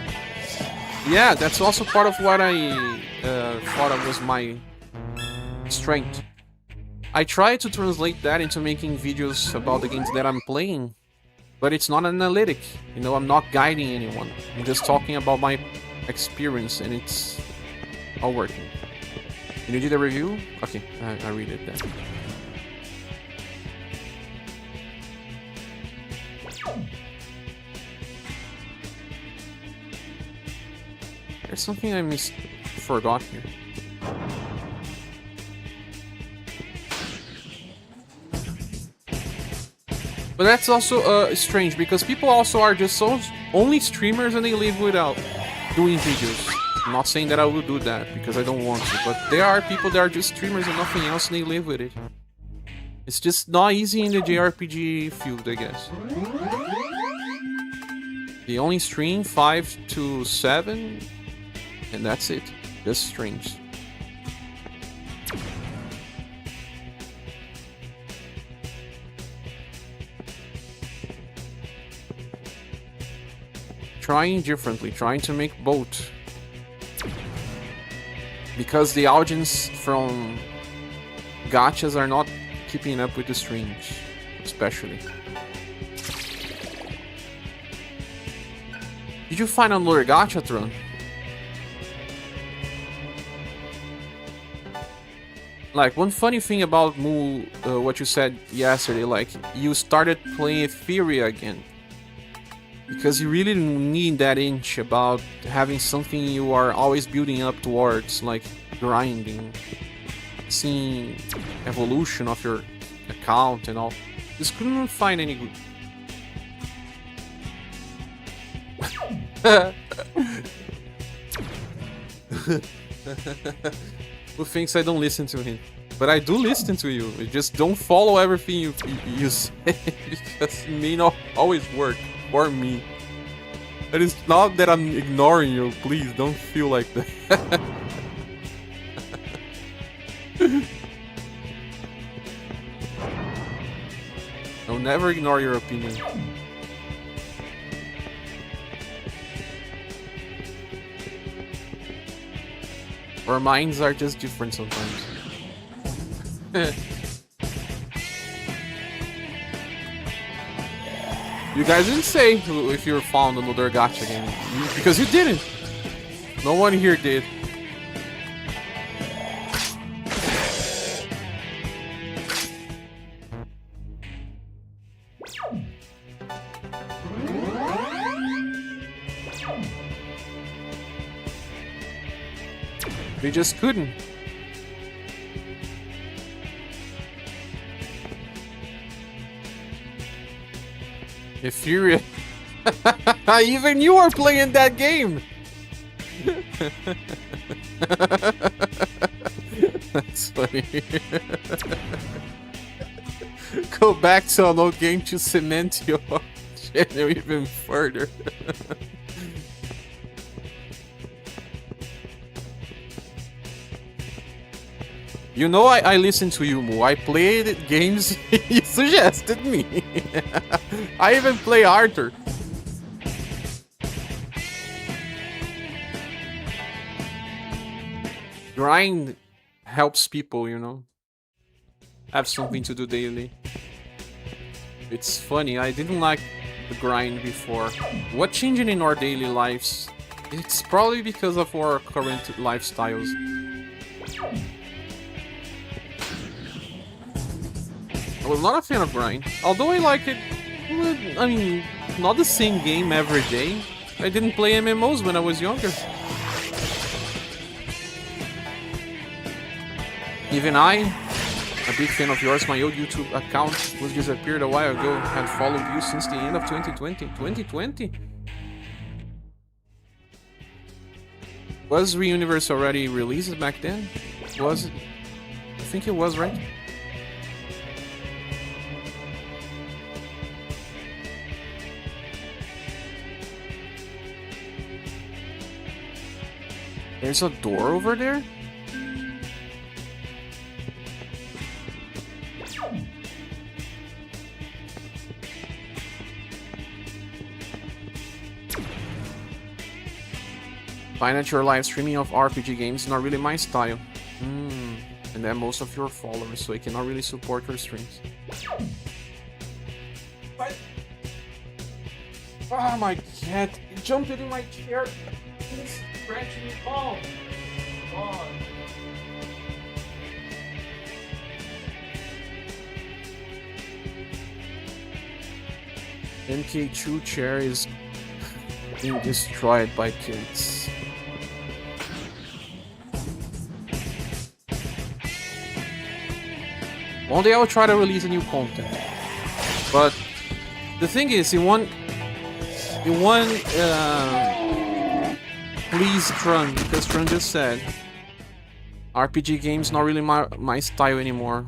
Yeah, that's also part of what I thought was my strength. I try to translate that into making videos about the games that I'm playing, but it's not analytic. You know, I'm not guiding anyone. I'm just talking about my experience, and it's all working. Did you do the review? Okay, I read it then. There's something I forgot here. But that's also strange, because people also are just only streamers and they live without doing videos. I'm not saying that I will do that, because I don't want to, but there are people that are just streamers and nothing else and they live with it. It's just not easy in the JRPG field, I guess. They only stream 5 to 7, and that's it. Just streams. Trying differently, trying to make both. Because the audience from gachas are not keeping up with the streams, especially. Did you find another gacha, Tron? Like, one funny thing about Moo, what you said yesterday, like, you started playing Etheria again. Because you really need that inch about having something you are always building up towards, like grinding, seeing evolution of your account and all. Just couldn't find any good. Who thinks I don't listen to him? But I do listen to you. I just don't follow everything you say, because it may not always work for me. It is not that I'm ignoring you. Please don't feel like that. I'll never ignore your opinion. Our minds are just different sometimes. You guys didn't say if you found another gacha game, because you didn't. No one here did. They just couldn't. Etheria. Even you are playing that game. That's funny. Go back to an old game to cement your channel even further. You know, I listen to you, Moo. I played games you suggested me. I even play Arthur. Grind helps people, you know, have something to do daily. It's funny, I didn't like the grind before. What changed in our daily lives? It's probably because of our current lifestyles. I was not a fan of grind. Although I like it, I mean, not the same game every day. I didn't play MMOs when I was younger. Even I, a big fan of yours, my old YouTube account was disappeared a while ago, had followed you since the end of 2020. 2020? Was Reuniverse already released back then? Was it? I think it was, right? There's a door over there? Find that your live streaming of RPG games is not really my style. And then most of your followers, so I cannot really support your streams. What? Oh my cat! It jumped into my chair! It's scratching me. Oh! God. MK2 chair is being destroyed by kids. One day I'll try to release a new content. But the thing is, in one please Trun, because Trun just said RPG games not really my style anymore.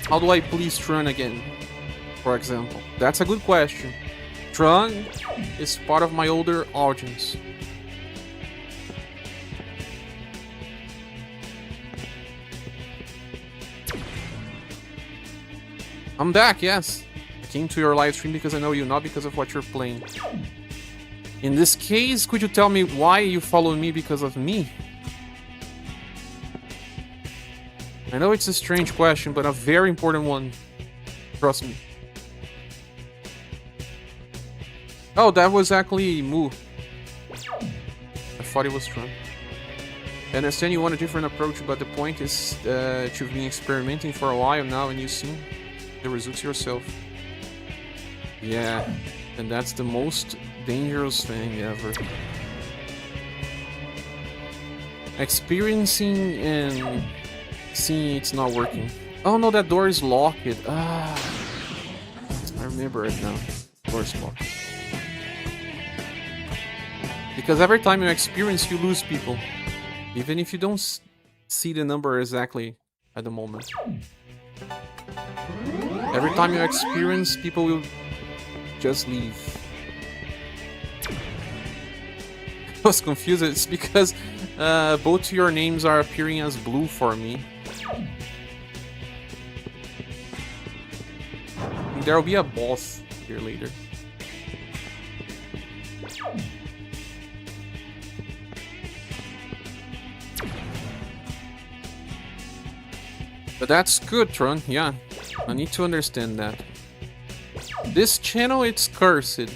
How do I please Trun again, for example? That's a good question. Trun is part of my older audience. I'm back, yes. I came to your live stream because I know you, not because of what you're playing. In this case, could you tell me why you follow me because of me? I know it's a strange question, but a very important one. Trust me. Oh, that was actually Moo. I thought it was Trump. I understand you want a different approach, but the point is that you've been experimenting for a while now and you've seen the results yourself. Yeah, and that's the most dangerous thing ever. Experiencing and seeing it's not working. Oh no, that door is locked. Ah, I remember it now. Door's locked. Because every time you experience, you lose people. Even if you don't see the number exactly at the moment. Every time you experience, people will just leave. I was confused. It's because both your names are appearing as blue for me. There will be a boss here later. But that's good, Tron. Yeah, I need to understand that. This channel, it's cursed.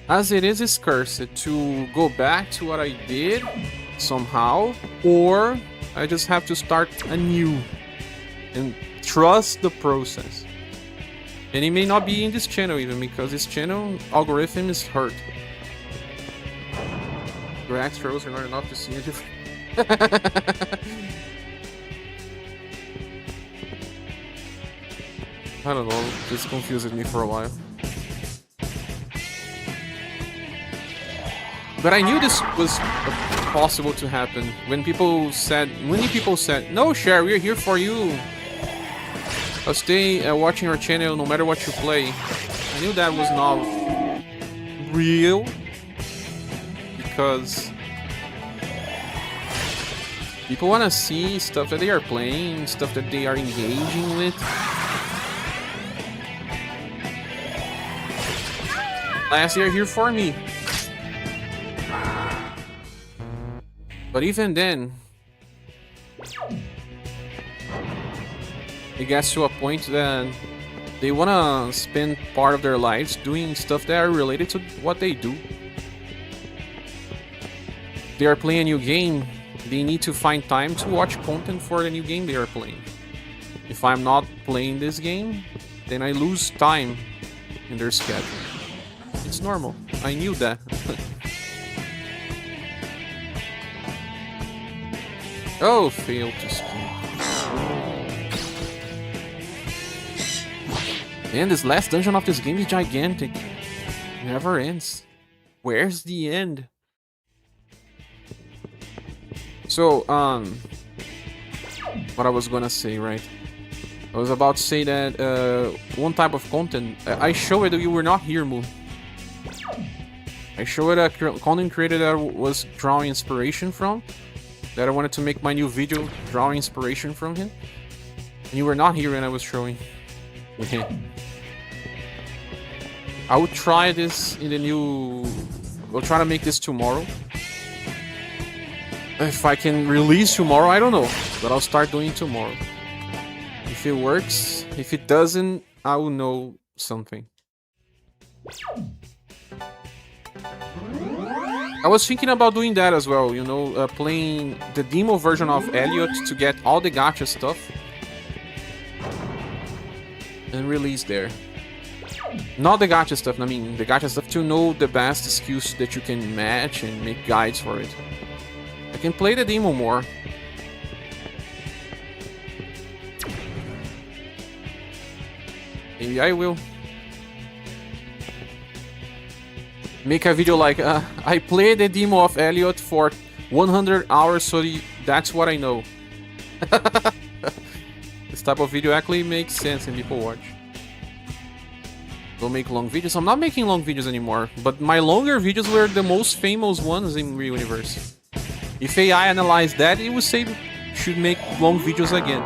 As it is, it's cursed to go back to what I did somehow, or I just have to start anew and trust the process. And it may not be in this channel even, because this channel algorithm is hurt. Your extra rows are not enough to see a difference. I don't know, this confused me for a while. But I knew this was possible to happen when many people said, "No, Cher, we're here for you. I'll stay watching your channel no matter what you play." I knew that was not real, because people want to see stuff that they are playing, stuff that they are engaging with. Last year here for me. But even then, it gets to a point that they want to spend part of their lives doing stuff that are related to what they do. They are playing a new game, they need to find time to watch content for the new game they are playing. If I'm not playing this game, then I lose time in their schedule. It's normal. I knew that. Oh, failed to speak. Man, this last dungeon of this game is gigantic. It never ends. Where's the end? So, what I was gonna say, right? I was about to say that one type of content. I showed that you were not here, Moo. I showed a content creator that was drawing inspiration from. That I wanted to make my new video drawing inspiration from him. And you were not here when I was showing. I will try this in the new... I'll try to make this tomorrow. If I can release tomorrow, I don't know. But I'll start doing it tomorrow. If it works, if it doesn't, I will know something. I was thinking about doing that as well, you know, playing the demo version of Elliot to get all the gacha stuff. And release there. Not the gacha stuff, I mean the gacha stuff to know the best skills that you can match and make guides for it. I can play the demo more. Maybe I will. Make a video like, I played the demo of Elliot for 100 hours, so that's what I know. This type of video actually makes sense and people watch. Don't make long videos. I'm not making long videos anymore, but my longer videos were the most famous ones in Real Universe. If AI analyzed that, it would say should make long videos again.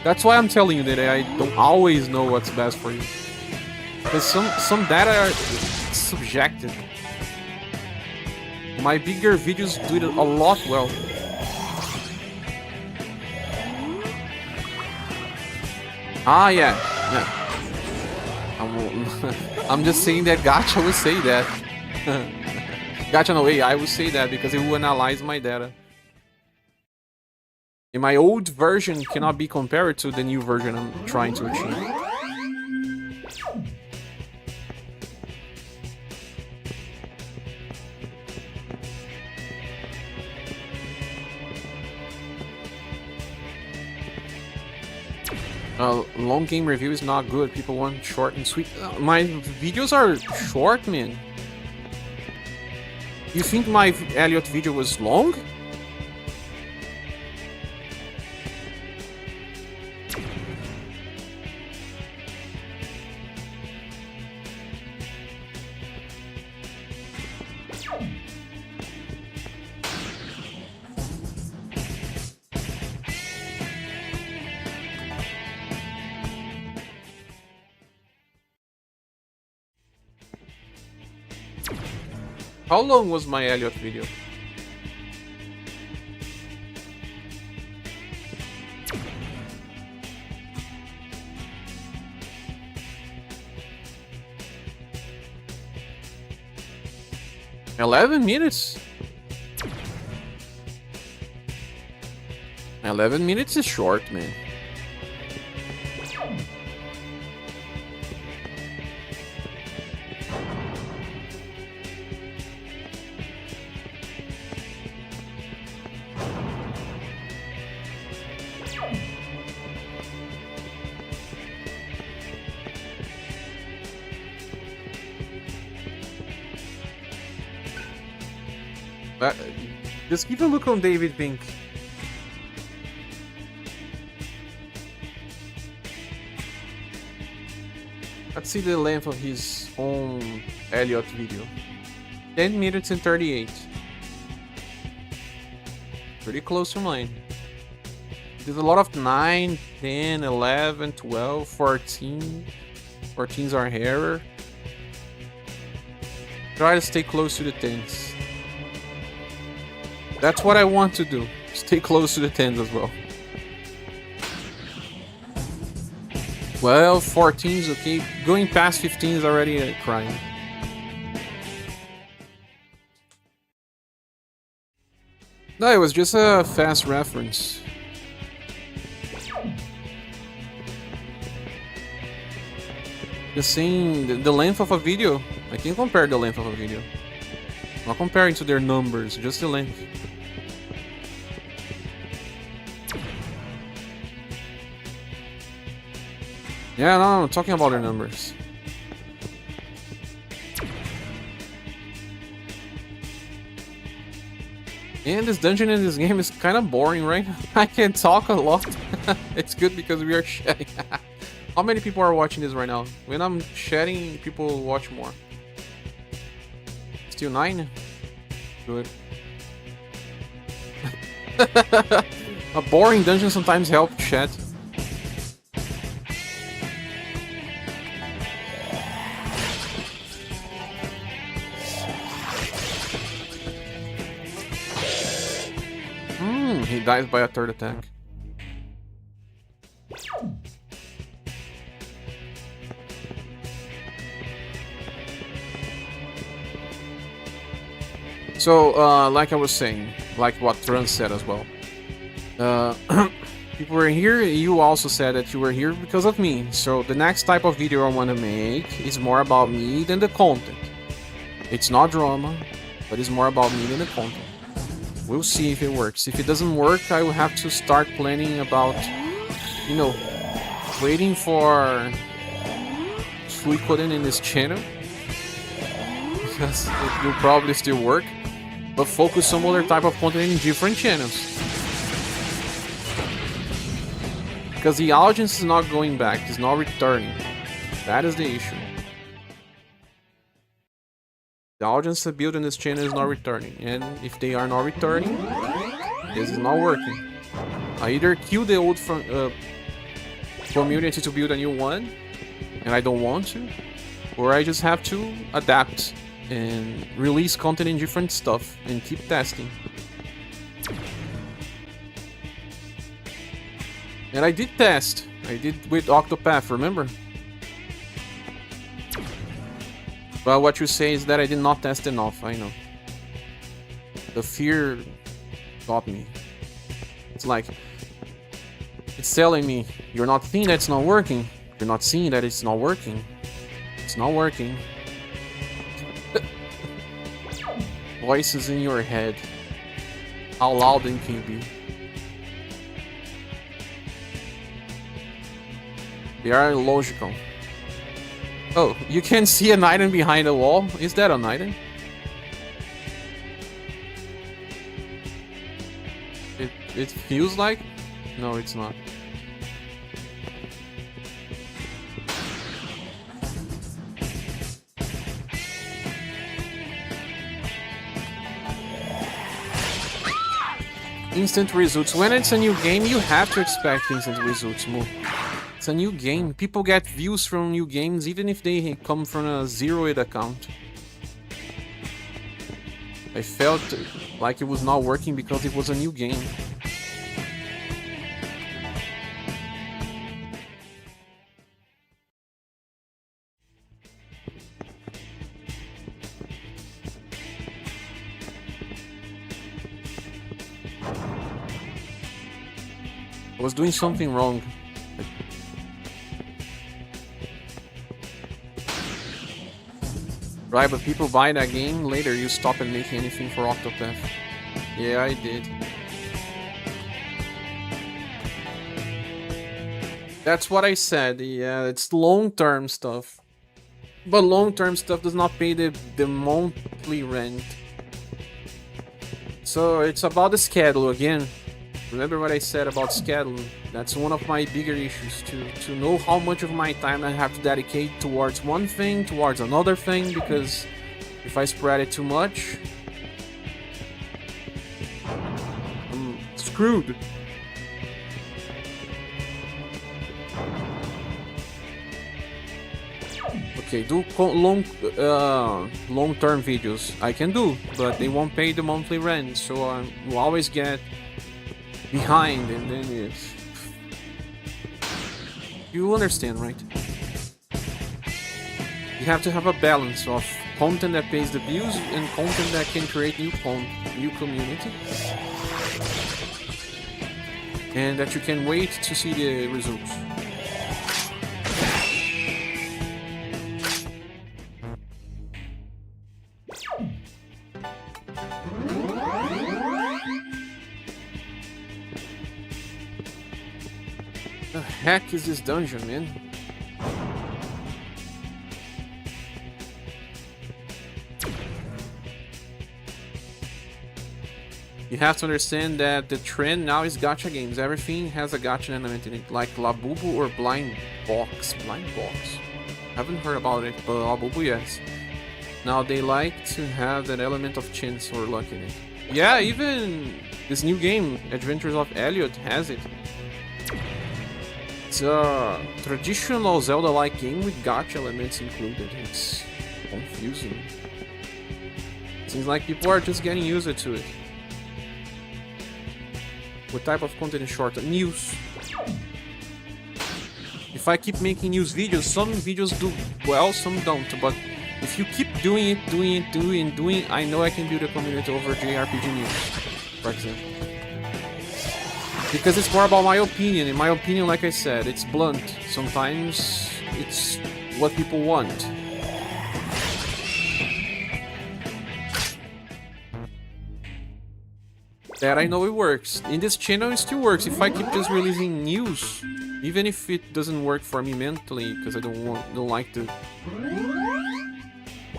That's why I'm telling you that I don't always know what's best for you. Because some data are subjective. My bigger videos do it a lot well. Ah, yeah. I'm just saying that gacha will say that. Gacha no AI will say that because it will analyze my data. And my old version cannot be compared to the new version I'm trying to achieve. Long game review is not good. People want short and sweet. My videos are short, man. You think my Elliot video was long? How long was my Elliot video? $11 minutes? 11 minutes is short, man. Just give a look on David Pink. Let's see the length of his own Elliot video. 10 minutes and 38. Pretty close to mine. There's a lot of 9, 10, 11, 12, 14. 14s are rarer. Try to stay close to the 10s. That's what I want to do. Stay close to the 10s as well. Well, 14s, okay. Going past 15 is already a crime. No, it was just a fast reference. Just seeing the length of a video. I can compare the length of a video. Not comparing to their numbers, just the length. Yeah, no, I'm talking about their numbers. And this dungeon in this game is kind of boring, right? I can talk a lot. It's good because we are chatting. How many people are watching this right now? When I'm chatting, people watch more. Still 9? Good. A boring dungeon sometimes helps chat. He dies by a third attack. So, like I was saying, like what Trun said as well. People were here, you also said that you were here because of me. So the next type of video I want to make is more about me than the content. It's not drama, but it's more about me than the content. We'll see if it works. If it doesn't work, I will have to start planning about, you know, waiting for Suikoden in this channel. Because it will probably still work. But focus some other type of content in different channels. Because the audience is not going back, it's not returning. That is the issue. The audience built in this channel is not returning, and if they are not returning, this is not working. I either kill the old community to build a new one, and I don't want to, or I just have to adapt and release content in different stuff and keep testing. And I did test. I did with Octopath, remember? But what you say is that I did not test enough, I know. The fear got me. It's like, it's telling me, you're not seeing that it's not working. You're not seeing that it's not working. It's not working. Voices in your head. How loud it can be. They are illogical. Oh, you can see an item behind the wall? Is that an item? It feels like? No, it's not. Instant results. When it's a new game, you have to expect instant results, Mo. It's a new game. People get views from new games even if they come from a zeroed account. I felt like it was not working because it was a new game. I was doing something wrong. Right, but people buy that game, later you stop and making anything for Octopath. Yeah, I did. That's what I said, yeah, it's long-term stuff. But long-term stuff does not pay the monthly rent. So it's about the schedule again. Remember what I said about scheduling? That's one of my bigger issues, to know how much of my time I have to dedicate towards one thing, towards another thing, because if I spread it too much, I'm screwed. Okay, do long-term videos. I can do, but they won't pay the monthly rent, so I will always get behind, and then it's... You understand, right? You have to have a balance of content that pays the bills and content that can create new community, and that you can wait to see the results. The heck is this dungeon, man? You have to understand that the trend now is gacha games. Everything has a gacha element in it, like Labubu or Blind Box. Blind Box. Haven't heard about it, but Labubu, yes. Now they like to have that element of chance or luck in it. Yeah, even this new game, Adventures of Elliot, has it. It's a traditional Zelda-like game with gacha elements included. It's confusing. Seems like people are just getting used to it. What type of content is short? News. If I keep making news videos, some videos do well, some don't. But if you keep doing it, I know I can build a community over JRPG news, for example. Because it's more about my opinion. In my opinion, like I said, it's blunt. Sometimes it's what people want. That I know it works. In this channel it still works. If I keep just releasing news, even if it doesn't work for me mentally, because I don't like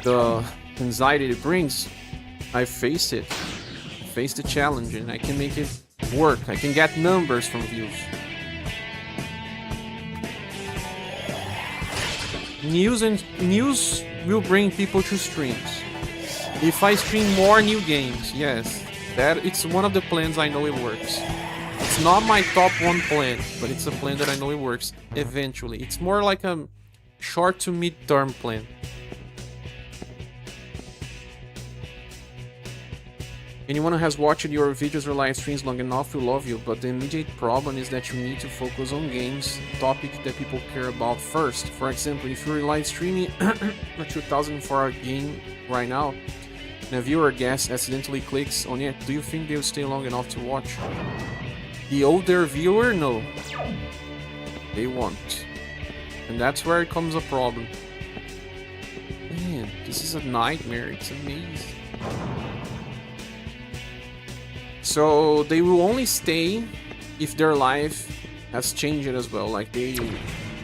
the anxiety it brings, I face it. I face the challenge and I can make it work. I can get numbers from views. News will bring people to streams. If I stream more new games, yes. That it's one of the plans I know it works. It's not my top one plan, but it's a plan that I know it works eventually. It's more like a short to mid-term plan. Anyone who has watched your videos or live streams long enough will love you, but the immediate problem is that you need to focus on games, topic that people care about first. For example, if you're live streaming a 2004 game right now, and a viewer guest accidentally clicks on it, do you think they'll stay long enough to watch? The older viewer, no. They won't. And that's where it comes a problem. Man, this is a nightmare, it's amazing. So they will only stay if their life has changed as well. Like they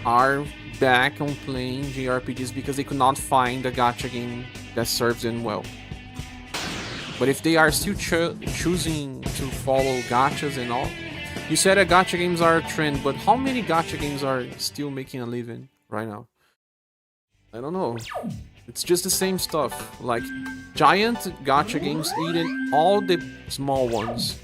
are back on playing JRPGs because they could not find a gacha game that serves them well. But if they are still choosing to follow gachas and all, you said that gacha games are a trend, but how many gacha games are still making a living right now? I don't know. It's just the same stuff. Like giant gacha games eating all the small ones.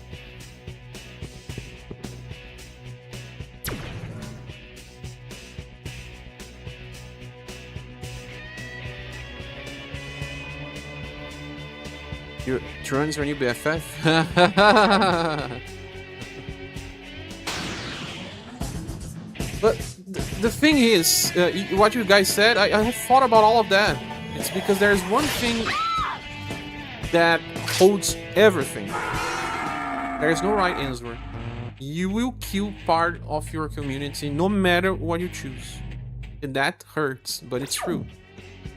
Turns your new BFF? But the thing is, what you guys said, I have thought about all of that. It's because there's one thing that holds everything. There's no right answer. You will kill part of your community no matter what you choose. And that hurts, but it's true.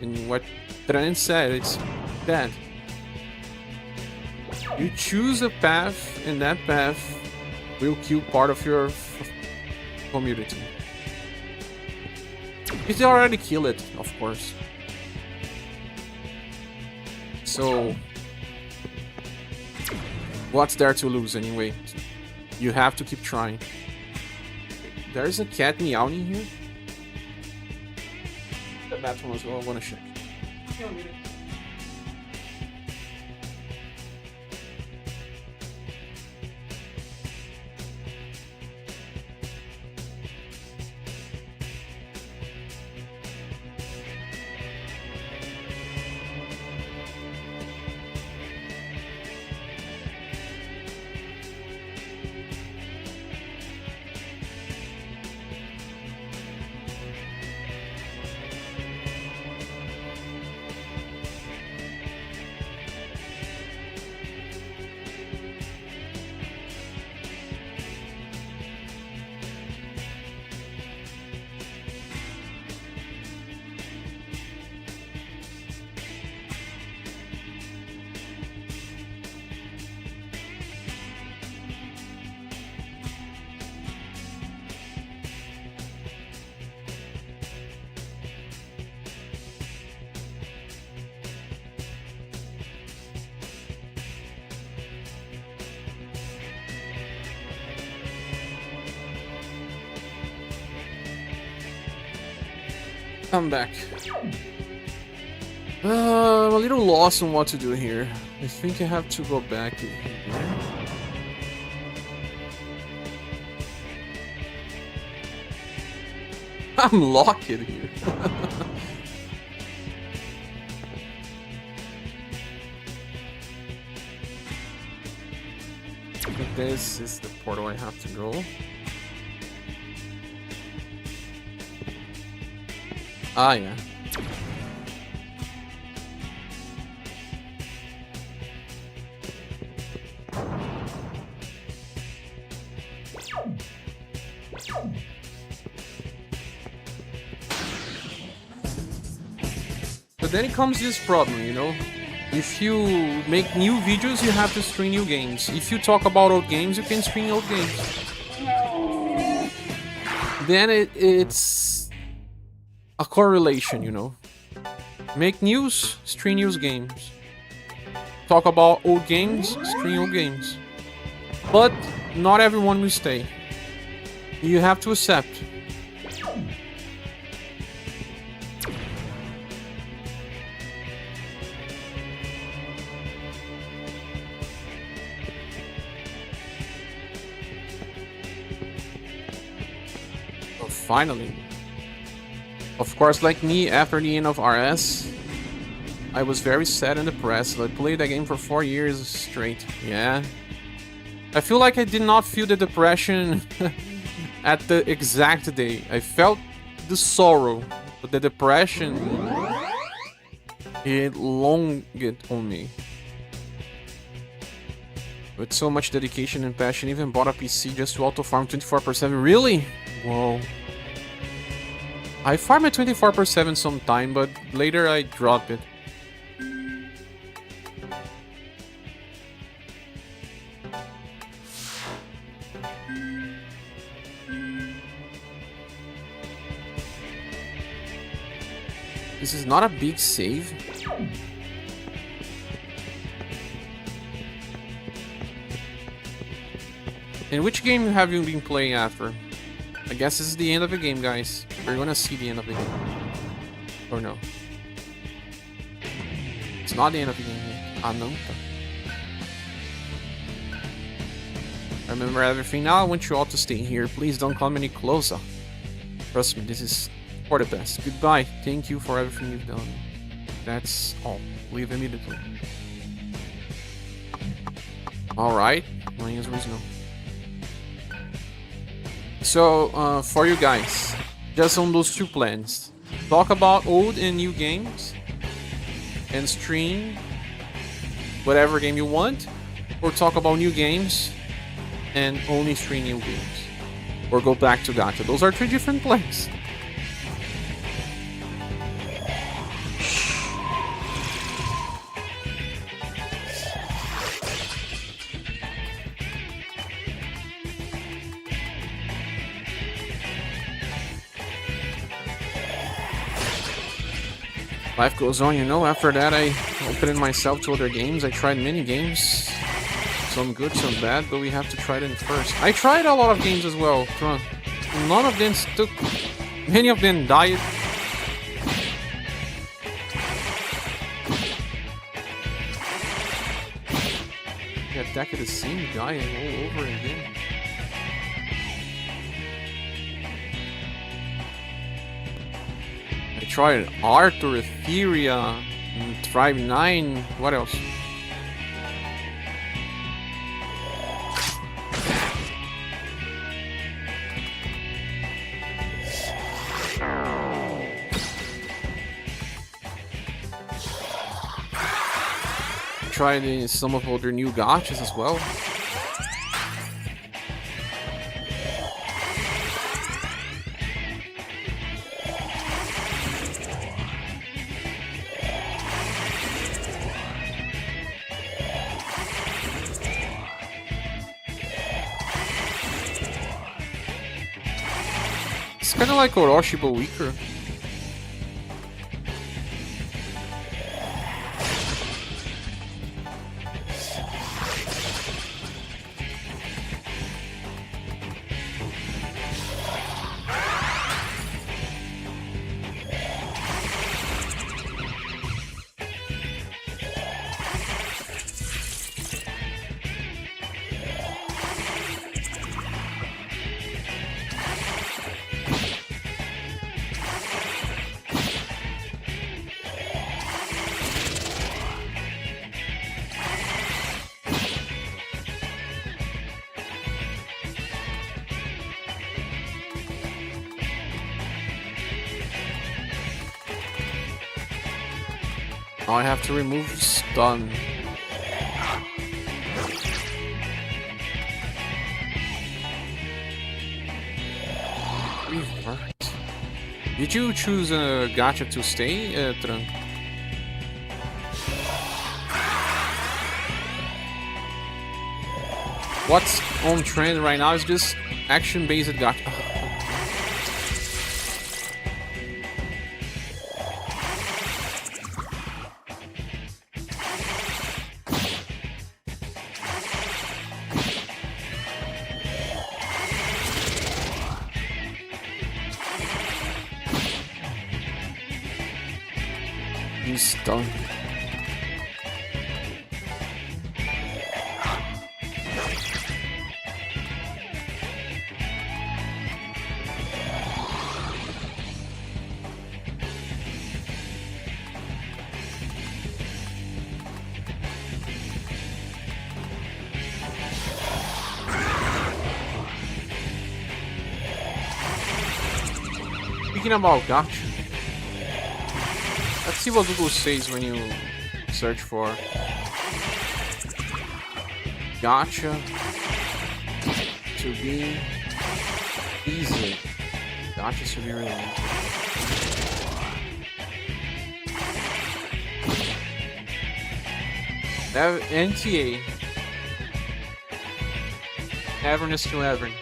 And what Tran said, it's that. You choose a path, and that path will kill part of your community. If they already kill it, of course. So, what's there to lose anyway? You have to keep trying. There's a cat meowing here. That one as well, I wanna check. I'm back. I'm a little lost on what to do here. I think I have to go back here. I'm locked here. This is the portal I have to go. Ah, yeah. But then it comes this problem, you know? If you make new videos, you have to stream new games. If you talk about old games, you can stream old games. Then it's a correlation, you know? Make news, stream news games. Talk about old games, stream old games. But not everyone will stay. You have to accept. Finally. Of course, like me, after the end of RS, I was very sad and depressed. I played that game for 4 years straight. Yeah. I feel like I did not feel the depression at the exact day. I felt the sorrow, but the depression, it longed on me. With so much dedication and passion, even bought a PC just to auto-farm 24/7. Really? Whoa. I farm at 24/7 sometime, but later I drop it. This is not a big save. And which game have you been playing after? I guess this is the end of the game, guys. We're gonna see the end of the game. Or no. It's not the end of the game yet. Ah, não. I remember everything. Now I want you all to stay here. Please don't come any closer. Trust me, this is for the best. Goodbye. Thank you for everything you've done. That's all. Leave immediately. Alright. My answer is no. So, for you guys, just on those two plans. Talk about old and new games. And stream whatever game you want. Or talk about new games and only stream new games. Or go back to gacha. Those are 3 different plans. Life goes on, you know. After that, I opened myself to other games. I tried many games. Some good, some bad, but we have to try them first. I tried a lot of games as well. None of them stuck. Many of them died. I attacked the same guy all over again. I tried Arthur, Etheria, Tribe 9. What else? Tried some of other new gachas as well. It's kind of like Orochi but weaker. Now I have to remove stun. Revert. Did you choose a gacha to stay, Tran? What's on trend right now is just action-based gacha. He's done. Speaking about gacha, let's see what Google says when you search for gacha to be easy. Gacha should be really easy. NTA. Avernus to Avernus.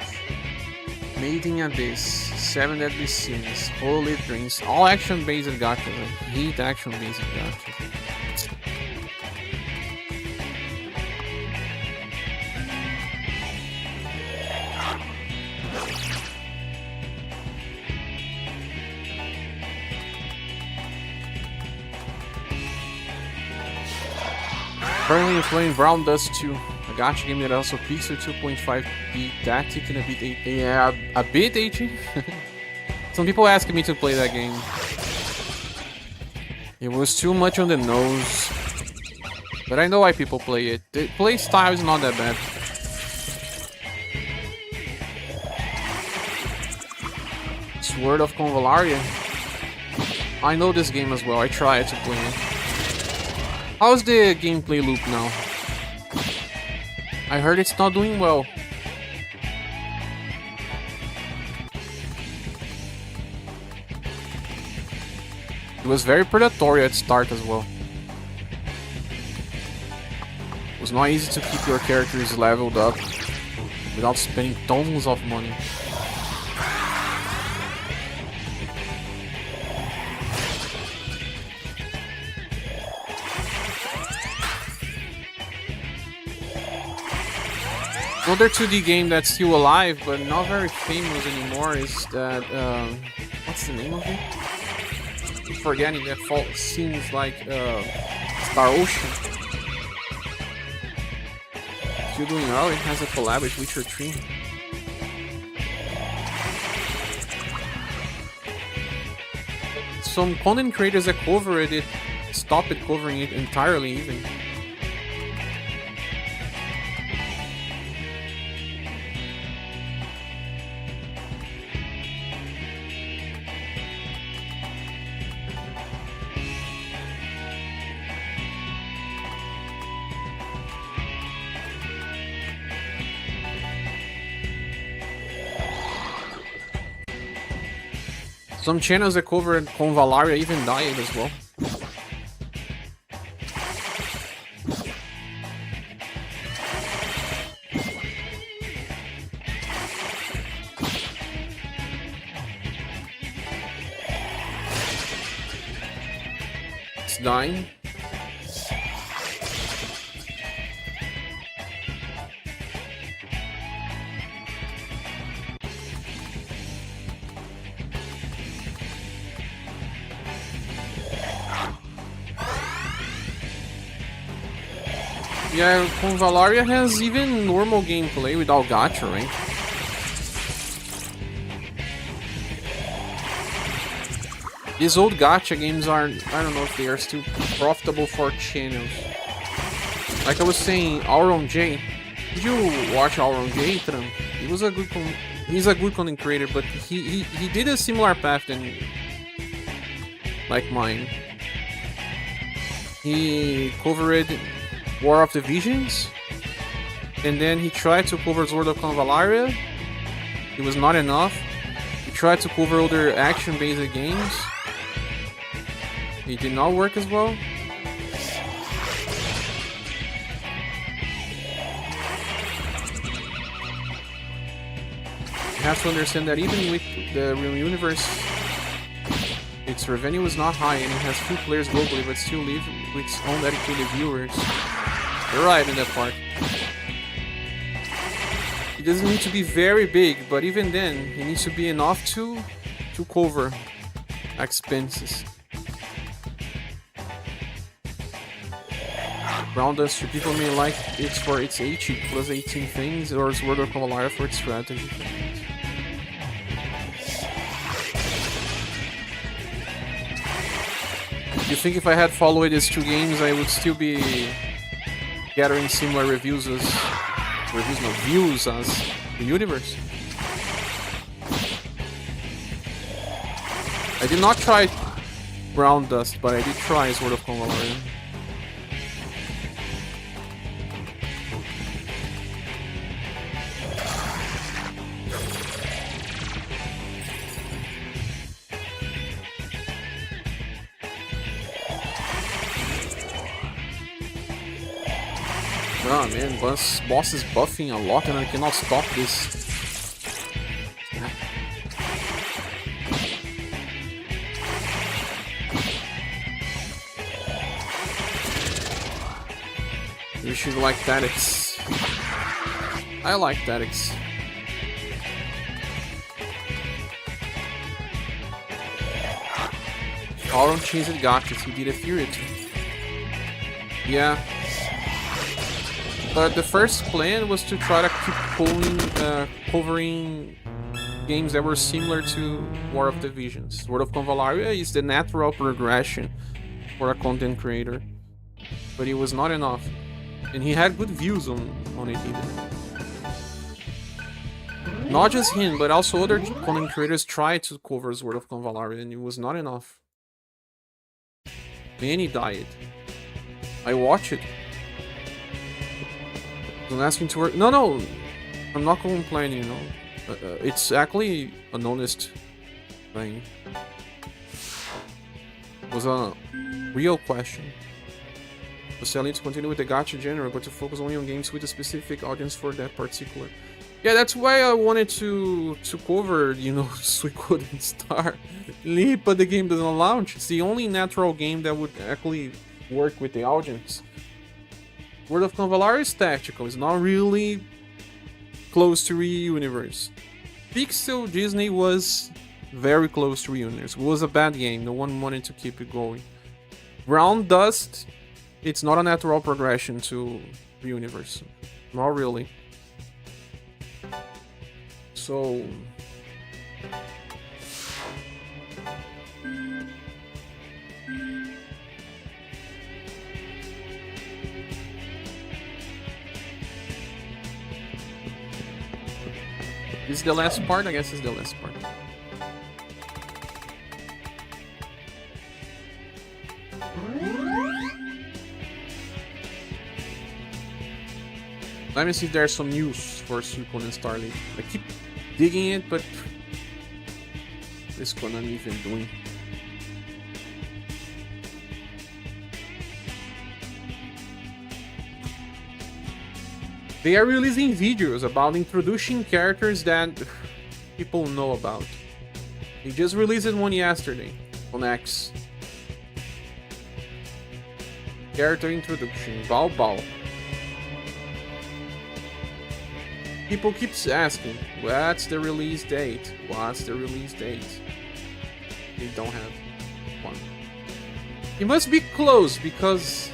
Made in Abyss. 7 Deadly Sins. Holy Dreams. All action-based gacha. I hate action-based gacha. Currently playing Brown Dust 2, a gacha game that also peaks at 2.5p tactic and a bit a bit HE. Some people asked me to play that game. It was too much on the nose, but I know why people play it. The play style is not that bad. Sword of Convalaria. I know this game as well. I tried to play it. How's the gameplay loop now? I heard it's not doing well. It was very predatory at start as well. It was not easy to keep your characters leveled up without spending tons of money. Another 2D game that's still alive but not very famous anymore is that, what's the name of it? I'm forgetting, that seems like Star Ocean. Still doing well, it has a collab with Witcher 3. Some content creators that cover it stopped covering it entirely even. Some channels that covered Convalaria even died as well. It's dying. Yeah, Convalaria has even normal gameplay without gacha, right? These old gacha games aren't, I don't know if they are still profitable for channels. Like I was saying, Auron J. Did you watch Auron J, Tran? He's a good content creator, but he did a similar path than like mine. He covered War of the Visions, and then he tried to cover Sword of Convalaria. It was not enough. He tried to cover other action-based games. It did not work as well. You have to understand that even with the real universe, its revenue is not high and it has few players globally, but still live with its own dedicated viewers. You're right in that part. It doesn't need to be very big, but even then, it needs to be enough to cover expenses. Ground Dust, people may like it for its 80 plus 18 things, or Sword of Convalaria for its strategy. You think if I had followed these two games, I would still be gathering similar views as the universe? I did not try Ground Dust, but I did try Sword of Convalaria. Ah man, boss is buffing a lot and I cannot stop this. You should like tactics. I like tactics. Auron chased gotchas, he did a Fury too. Yeah. But the first plan was to try to keep covering games that were similar to War of the Visions. Sword of Convalaria is the natural progression for a content creator, but it was not enough. And he had good views on it even. Not just him, but also other content creators tried to cover Sword of Convalaria, and it was not enough. Many died. I watched it. I'm asking to work. No, I'm not complaining. No, it's actually an honest thing. It was a real question. Was selling to continue with the gacha genre, but to focus only on games with a specific audience for that particular. Yeah, that's why I wanted to cover, you know, Suikoden Star. But the game doesn't launch. It's the only natural game that would actually work with the audience. Sword of Convalaria is tactical, it's not really close to Reuniverse. Pixel Disney was very close to Reuniverse. It was a bad game, no one wanted to keep it going. Ground Dust, it's not a natural progression to Reuniverse. Not really. So... This is the last part? I guess it's the last part. Let me see if there's some news for Suikoden Starlight. I keep digging it, but... what is Konami even doing? They are releasing videos about introducing characters that people know about. They just released one yesterday on X. Character introduction, Bao Bao. People keep asking, what's the release date? What's the release date? They don't have one. It must be close because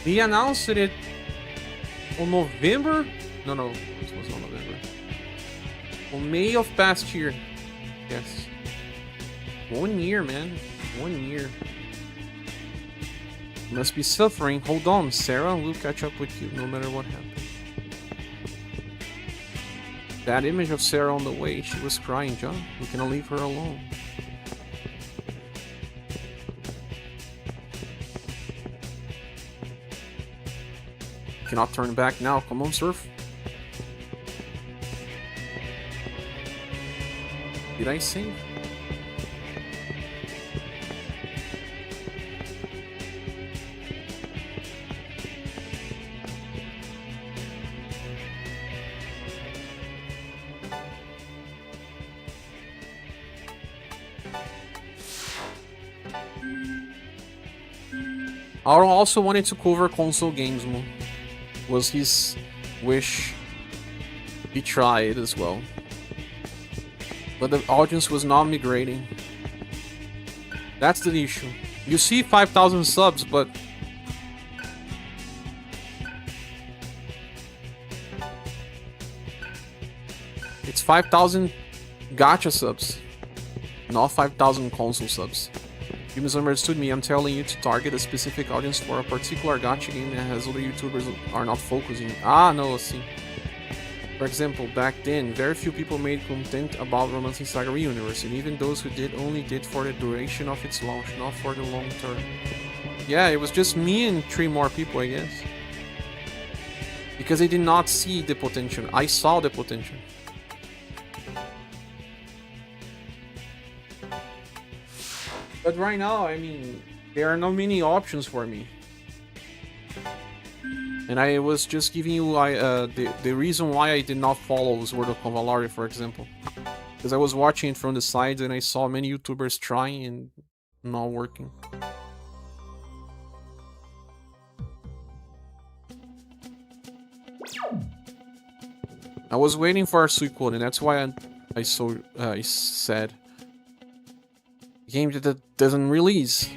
they announced it on November? No, it was not November. On May of past year. Yes. 1 year, man. 1 year. Must be suffering. Hold on, Sarah. We'll catch up with you no matter what happens. That image of Sarah on the way, she was crying, John. We cannot leave her alone. cannot turn back now. Come on, Surf. Did I save? Aaron also wanted to cover console games more. Was his wish. He tried as well. But the audience was not migrating. That's the issue. You see 5,000 subs, but it's 5,000 gacha subs, not 5,000 console subs. You misunderstood me. I'm telling you to target a specific audience for a particular gacha game that has other YouTubers are not focusing. Ah, no, see. For example, back then, very few people made content about Romancing Saga Universe, and even those who did only did for the duration of its launch, not for the long term. Yeah, it was just me and 3 more people, I guess. Because they did not see the potential. I saw the potential. But right now, I mean, there are not many options for me. And I was just giving you the reason why I did not follow Sword of Convalari, for example. Because I was watching it from the sides and I saw many YouTubers trying and not working. I was waiting for a sequel, and that's why I said game that doesn't release.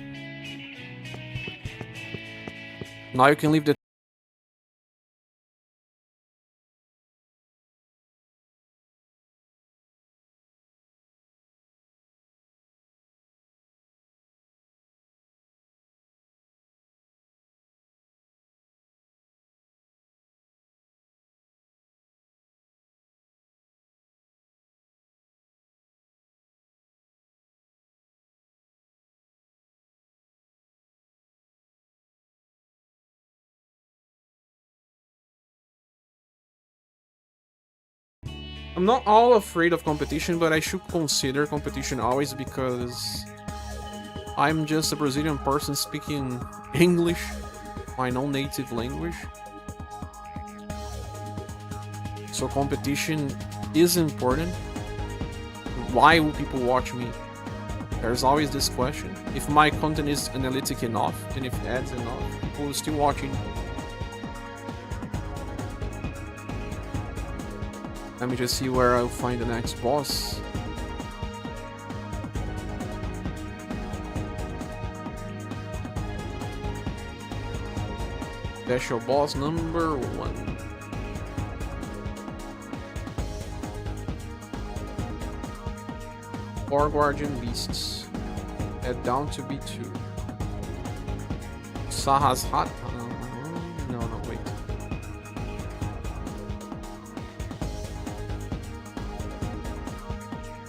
Now you can leave the I'm not all afraid of competition, but I should consider competition always because I'm just a Brazilian person speaking English, my non-native language. So competition is important. Why will people watch me? There's always this question. If my content is analytic enough, and if it adds enough, people will still watch it. Let me just see where I'll find the next boss. Special boss number 1. Four Guardian Beasts. Head down to B2. Saha's Hot. No, wait.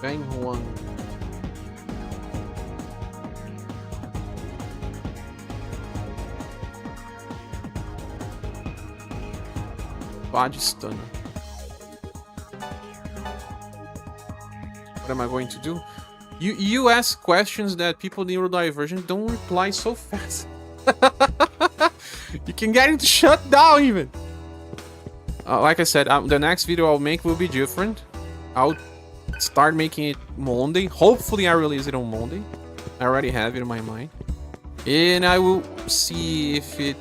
Bang Huang. Body Stunner. What am I going to do? You ask questions that people in neurodivergent don't reply so fast. You can get it shut down even. Like I said, the next video I'll make will be different. I'll start making it Monday. Hopefully I release it on Monday. I already have it in my mind. And I will see if it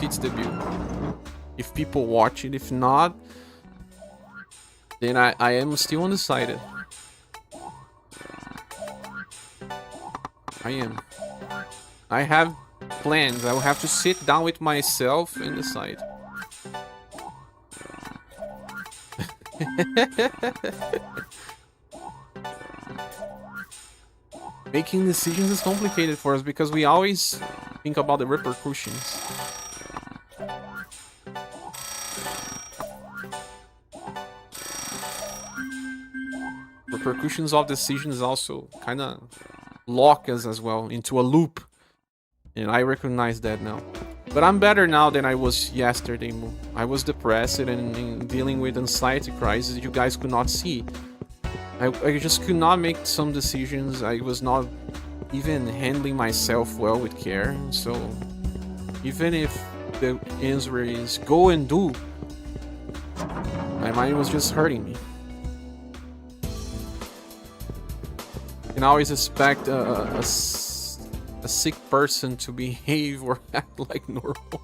fits the bill. If people watch it. If not, then I am still undecided. I am. I have plans. I will have to sit down with myself and decide. Making decisions is complicated for us because we always think about the repercussions. Repercussions of decisions also kind of lock us as well into a loop. And I recognize that now. But I'm better now than I was yesterday. I was depressed and dealing with anxiety crisis you guys could not see. I just could not make some decisions. I was not even handling myself well with care. So even if the answer is go and do, my mind was just hurting me. You can always expect a sick person to behave or act like normal.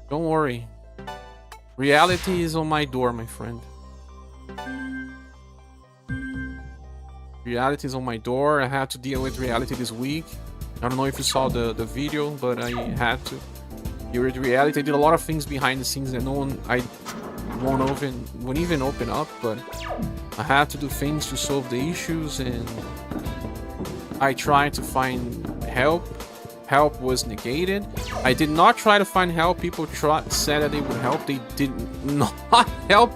Don't worry. Reality is on my door, my friend. Reality is on my door. I had to deal with reality this week. I don't know if you saw the video, but I had to. Deal with reality. I did a lot of things behind the scenes that I won't even open up, but I had to do things to solve the issues, and I tried to find help. Help was negated. I did not try to find help. People said that they would help. They did not help